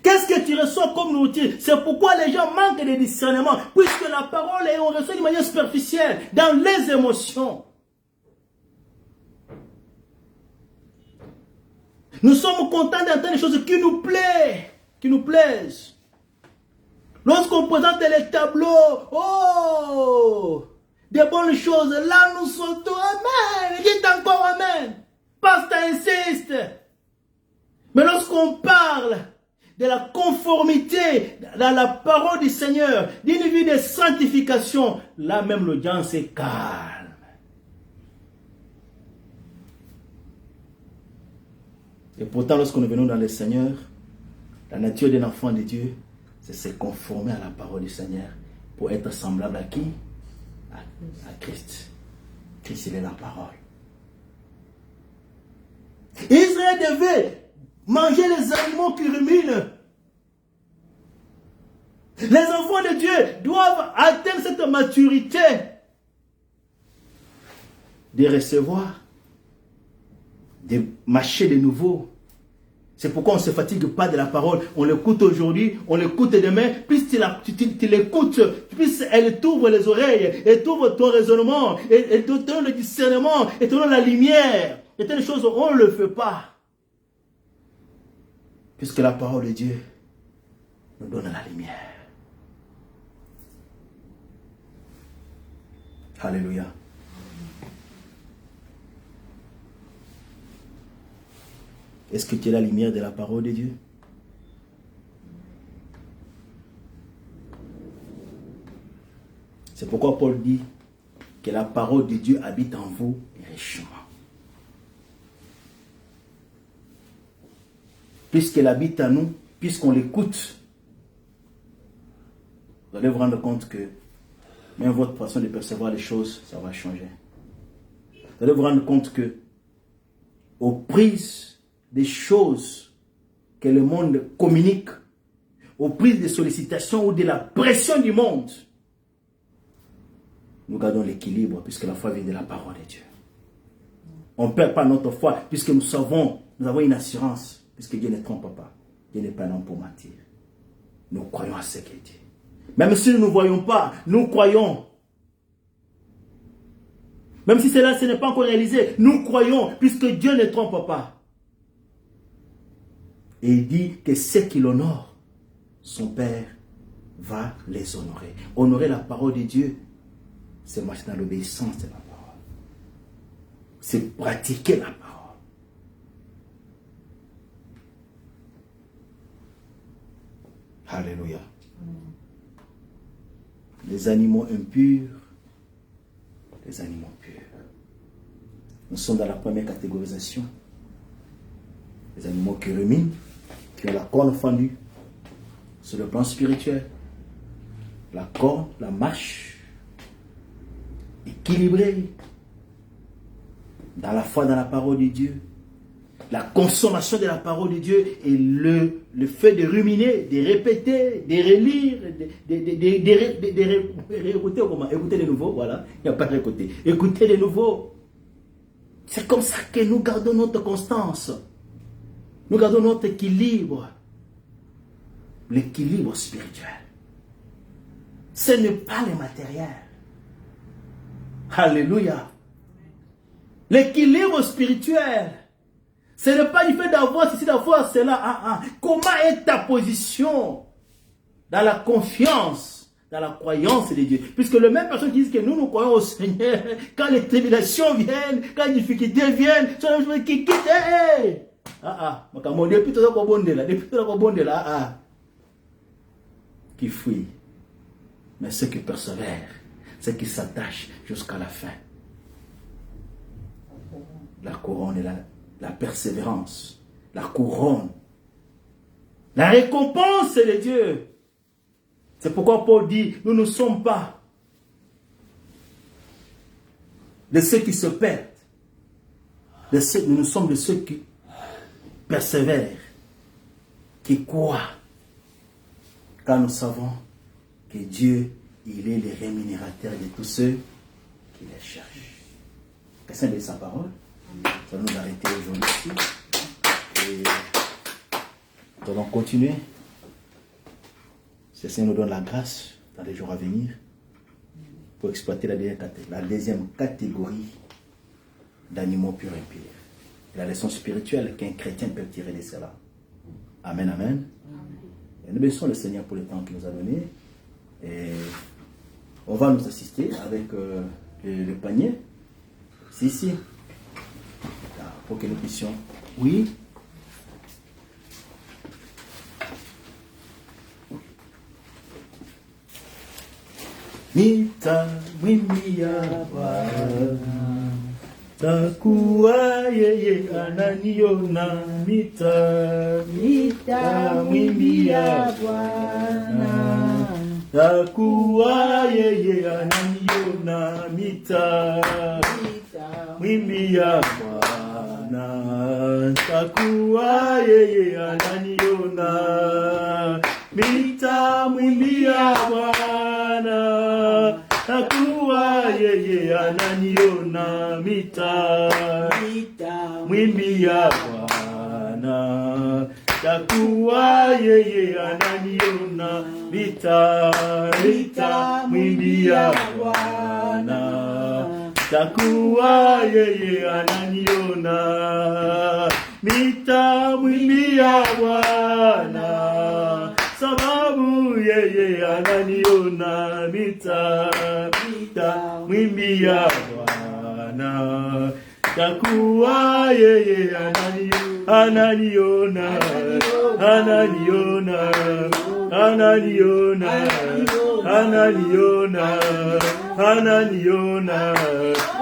Qu'est-ce que tu reçois comme nourriture? C'est pourquoi les gens manquent de discernement, puisque la parole est, on reçoit d'une manière superficielle, dans les émotions. Nous sommes contents d'entendre des choses qui nous plaisent. Lorsqu'on présente les tableaux, oh, des bonnes choses, là nous sautons, amen, dites encore amen. Pasteur insiste. Mais lorsqu'on parle de la conformité dans la parole du Seigneur, d'une vie de sanctification, là même l'audience est calme. Et pourtant, lorsque nous venons dans le Seigneur, la nature d'un enfant de Dieu, c'est se conformer à la parole du Seigneur pour être semblable à qui? À Christ. Christ, il est la parole. Israël devait manger les animaux qui ruminent. Les enfants de Dieu doivent atteindre cette maturité de recevoir, de marcher de nouveau. C'est pourquoi on ne se fatigue pas de la parole. On l'écoute aujourd'hui, on l'écoute demain. Plus tu l'écoutes, plus elle t'ouvre les oreilles, elle t'ouvre ton raisonnement, elle te donne le discernement, elle te donne la lumière. Et telles choses, on ne le fait pas. Puisque la parole de Dieu nous donne la lumière. Alléluia. Est-ce que tu es la lumière de la parole de Dieu? C'est pourquoi Paul dit que la parole de Dieu habite en vous richement. Puisqu'elle habite en nous, puisqu'on l'écoute, vous allez vous rendre compte que même votre façon de percevoir les choses, ça va changer. Vous allez vous rendre compte que aux prises des choses que le monde communique, aux prises de sollicitations ou de la pression du monde, nous gardons l'équilibre puisque la foi vient de la parole de Dieu. On ne perd pas notre foi puisque nous avons une assurance, puisque Dieu ne trompe pas. Dieu n'est pas un homme pour mentir. Nous croyons à ce qu'il dit. Même si nous ne voyons pas, nous croyons. Même si cela ce n'est pas encore réalisé, nous croyons puisque Dieu ne trompe pas. Et il dit que ceux qui l'honorent, son Père va les honorer. Honorer la parole de Dieu, c'est marcher dans l'obéissance de la parole. C'est pratiquer la parole. Alléluia. Les animaux impurs, les animaux purs. Nous sommes dans la première catégorisation. Les animaux qui ruminent, qui ont la corne fendue. Sur le plan spirituel, la corne, la marche équilibrée dans la foi, dans la parole de Dieu, la consommation de la parole de Dieu et le fait de ruminer, de répéter, de relire, écouter de nouveau, voilà, il n'y a pas de réécouter, écouter de nouveau. C'est comme ça que nous gardons notre constance, nous gardons notre équilibre. L'équilibre spirituel. Ce n'est pas le matériel. Alléluia. L'équilibre spirituel. Ce n'est pas du fait d'avoir ceci, d'avoir cela. Comment est ta position dans la confiance, dans la croyance de Dieu? Puisque les mêmes personnes qui disent que nous croyons au Seigneur, quand les tribulations viennent, quand les difficultés viennent, sont les gens qui quittent. Depuis tout ça, qui fuient, mais ceux qui persévèrent, ceux qui s'attachent jusqu'à la fin. La couronne et la persévérance, la couronne, la récompense de Dieu. C'est pourquoi Paul dit, nous ne sommes pas de ceux qui se perdent, nous sommes de ceux qui persévèrent, qui croient. car nous savons que Dieu, il est le rémunérateur de tous ceux qui les cherchent. Que Saint de sa parole. Nous allons nous arrêter aujourd'hui ici. Et nous allons continuer. Le Seigneur nous donne la grâce dans les jours à venir pour exploiter la deuxième catégorie d'animaux purs et impurs. La leçon spirituelle qu'un chrétien peut tirer de cela. Amen, amen. Et nous bénissons le Seigneur pour le temps qu'il nous a donné. Et on va nous assister avec le panier. C'est ici. Pour que nous puissions. Oui. Mita mwimia Bwana takuwa yeye ananiona. Mita mwimia Bwana takuwa yeye ananiona. Mita mwimia Bwana takuwa yeye ananiona. Mita mwimia Bwana takuwa yeye ananiona. Mita mwimbia Bwana takuwa yeye ananiona. Mita mwimbia Bwana takuwa yeye ananiona. Mita mwimbia Bwana sababu yeye ananiona. Mita mwimbia Bwana takuwa yeye ananiona.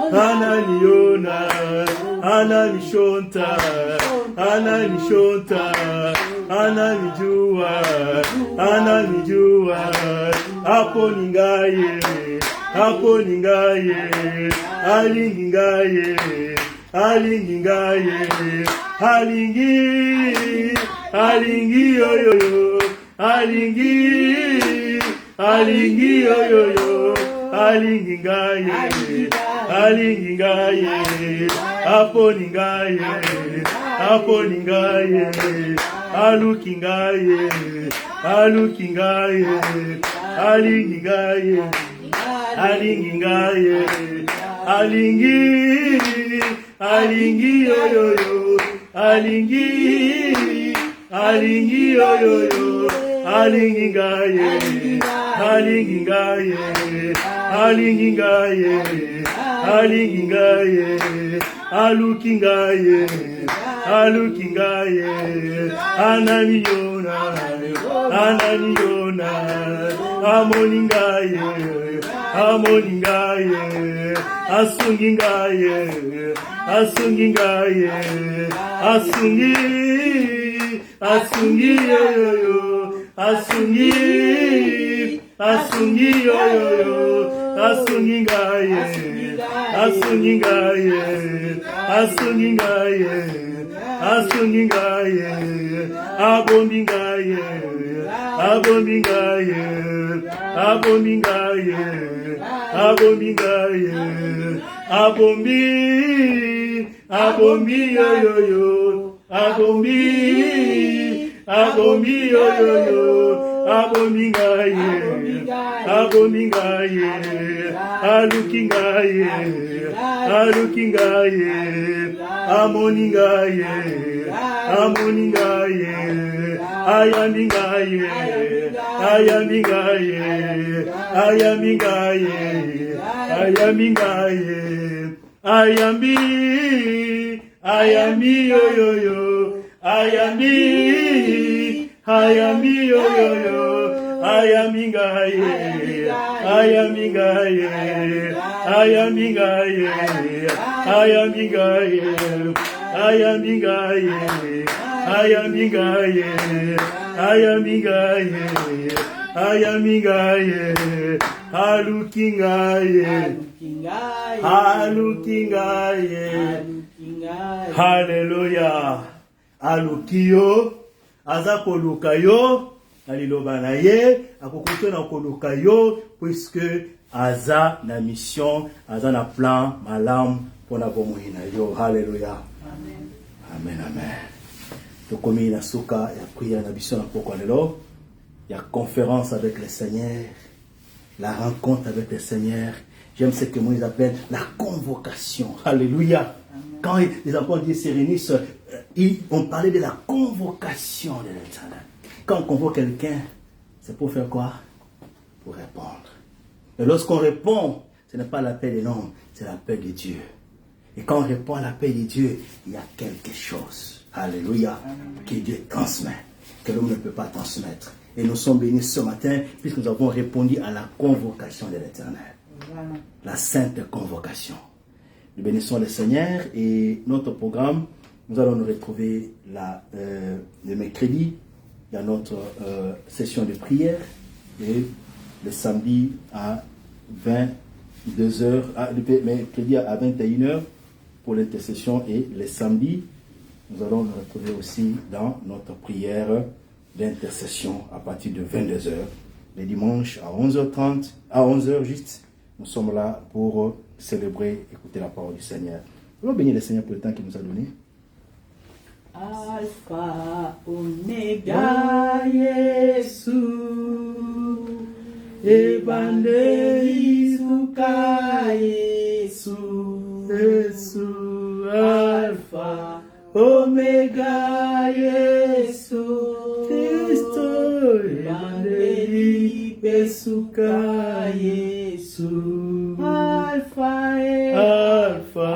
Ananiona ananishonta, ananijua, hapo ningaye, alingingaye, alingi yoyoyo, alingi yoyoyo, alingingaye, hapo ningaye, alukingaye, alingingaye, alingi yoyoyo, alingi yoyoyo, alingingaye, alukingaye, ananiona, amoningaye, asungingaye, asungi yoyoyo, asungi yoyoyo, asungingaye, abombingaye, abombi yoyoyo, abombi yoyoyo, abomingaye, alukingaye, amoningaye, ayamingaye, ayami yoyoyo, ayami yoyoyo, ayamingaye, alukingaye. Hallelujah. Alukio, azakoluka yo, aliloba na ye akokuta na koluka yo puisque aza na mission aza na plan malamu pona bomoi na yo. Hallelujah. Amen. Amen. Tokomi na suka ya prière na biso na poko lelo ya conférence avec le Seigneur, la rencontre avec le Seigneur. J'aime ce que Moïse appelle la convocation. Alléluia. Quand les apôtres se réunissent, on parlait de la convocation de l'Éternel. Quand on convoque quelqu'un, c'est pour faire quoi? Pour répondre. Et lorsqu'on répond, ce n'est pas l'appel de l'homme, c'est l'appel de Dieu. Et quand on répond à l'appel de Dieu, il y a quelque chose. Alléluia. Que Dieu transmet, que l'homme ne peut pas transmettre. Et nous sommes bénis ce matin, puisque nous avons répondu à la convocation de l'Éternel. La sainte convocation. Nous bénissons le Seigneur et notre programme, nous allons nous retrouver le mercredi dans notre session de prière et le samedi à 22h, le mercredi à 21h pour l'intercession et le samedi, nous allons nous retrouver aussi dans notre prière d'intercession à partir de 22h. Les dimanches à 11h30, à 11h juste, nous sommes là pour célébrer, écouter la parole du Seigneur. Nous allons bénir le Seigneur pour le temps qu'il nous a donné. Alpha, Omega, Yesu, Ebandeli, Suka, Yesu, Yesu, Alpha, Omega, Yesu, Cristo, Ebandeli, Pesuka, Yesu, Alpha, Alpha,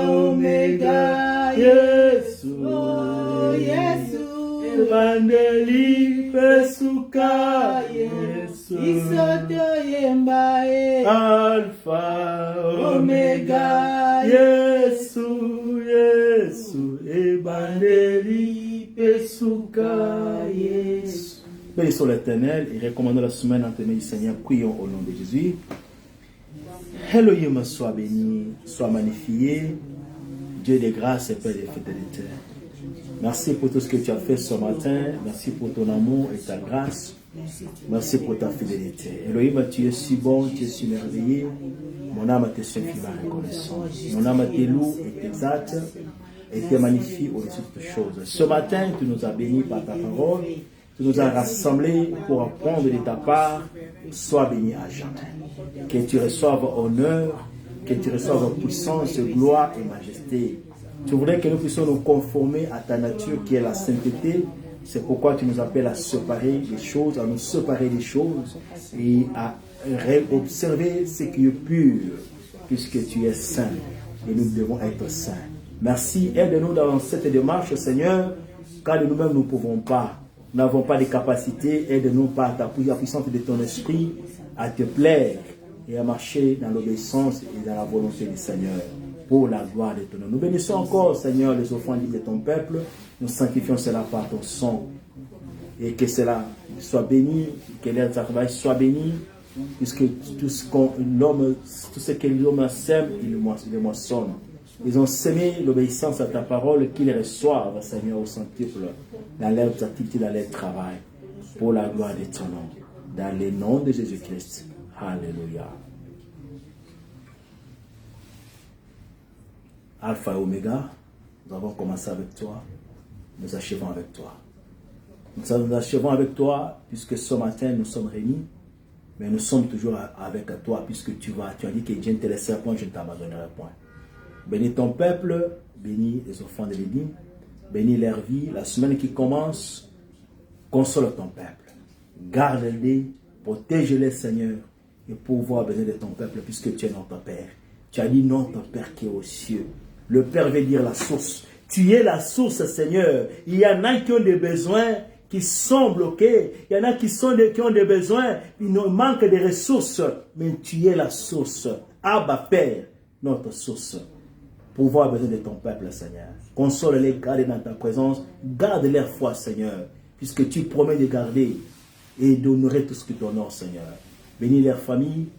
Omega, Yesu, oh, Yesu, Ebandeli, Pesuka, Yesu, Isoto Yembae, Alpha, Omega, Yesu, Yesu, Ebandeli, Pesuka, Yesu. Bénissons l'Éternel et recommandons la semaine entre nous du Seigneur. Prions au nom de Jésus. Elohim soit béni, soit magnifié. Dieu de grâce et Père de fidélité. Merci pour tout ce que tu as fait ce matin. Merci pour ton amour et ta grâce. Merci pour ta fidélité. Elohim, tu es si bon, tu es si merveilleux. Mon âme te suffit ma reconnaissance. Mon âme te loue et t'exalte et te magnifie au-dessus de toutes choses. Ce matin, tu nous as bénis par ta parole. Tu nous as rassemblés pour apprendre de ta part. Sois béni à jamais. Que tu reçoives honneur, que tu reçoives puissance, gloire et majesté. Tu voudrais que nous puissions nous conformer à ta nature qui est la sainteté. C'est pourquoi tu nous appelles à séparer des choses, à nous séparer des choses et à observer ce qui est pur, puisque tu es saint et nous devons être saints. Merci, aide-nous dans cette démarche, Seigneur, car de nous-mêmes nous ne pouvons pas. Nous n'avons pas de capacité, aide-nous par ta puissance de ton esprit à te plaire et à marcher dans l'obéissance et dans la volonté du Seigneur pour la gloire de ton nom. Nous bénissons encore, Seigneur, les offrandes de ton peuple. Nous sanctifions cela par ton sang et que cela soit béni, que leur travail soit béni, puisque tout ce que l'homme sème, il le moissonne. Ils ont semé l'obéissance à ta parole, qu'ils reçoivent, Seigneur, au centuple, dans leurs activités, dans leur travail, pour la gloire de ton nom, dans le nom de Jésus-Christ. Alléluia. Alpha et Omega, nous avons commencé avec toi, nous achevons avec toi. Nous achevons avec toi, puisque ce matin nous sommes réunis, mais nous sommes toujours avec toi, puisque tu as dit que Dieu ne te laissera point, je ne t'abandonnerai point. Bénis ton peuple, bénis les enfants de l'Église, bénis leur vie. La semaine qui commence, console ton peuple. Garde-les, protège-les, Seigneur, et pouvoir bénir de ton peuple, puisque tu es notre Père. Tu as dit notre Père qui est aux cieux. Le Père veut dire la source. Tu es la source, Seigneur. Il y en a qui ont des besoins, qui sont bloqués. Il y en a qui ont des besoins, ils manquent de ressources. Mais tu es la source. Abba, Père, notre source. Pouvoir besoin de ton peuple, Seigneur. Console-les, garde dans ta présence. Garde leur foi, Seigneur. Puisque tu promets de garder et d'honorer tout ce que tu honores, Seigneur. Bénis leur famille.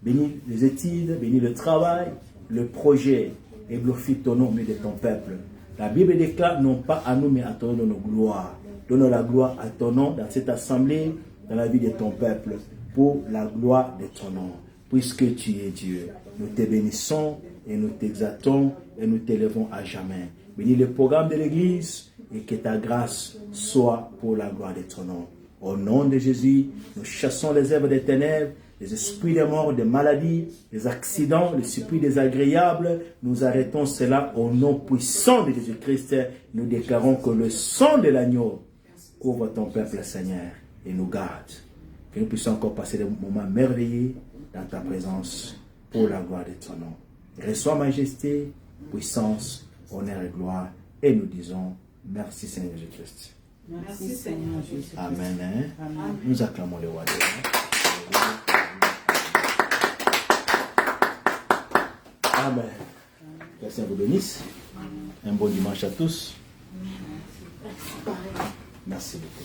Bénis les études. Bénis le travail. Le projet. Et glorifie ton nom, mais de ton peuple. La Bible déclare non pas à nous, mais à ton nom de nos gloires. Donne la gloire à ton nom dans cette assemblée, dans la vie de ton peuple, pour la gloire de ton nom. Puisque tu es Dieu, nous te bénissons et nous t'exaltons et nous t'élevons à jamais. Bénis le programme de l'Église et que ta grâce soit pour la gloire de ton nom. Au nom de Jésus, nous chassons les œuvres des ténèbres, les esprits des morts, des maladies, des accidents, les esprits désagréables. Nous arrêtons cela au nom puissant de Jésus-Christ. Nous déclarons que le sang de l'agneau couvre ton peuple, Seigneur, et nous garde. Que nous puissions encore passer des moments merveilleux dans ta présence pour la gloire de ton nom. Reçois majesté, puissance, honneur et gloire. Et nous disons merci Seigneur Jésus-Christ. Merci Seigneur Jésus. Amen. Amen. Nous acclamons le roi de Dieu. Amen. Que le Seigneur vous bénisse. Un bon dimanche à tous. Merci beaucoup.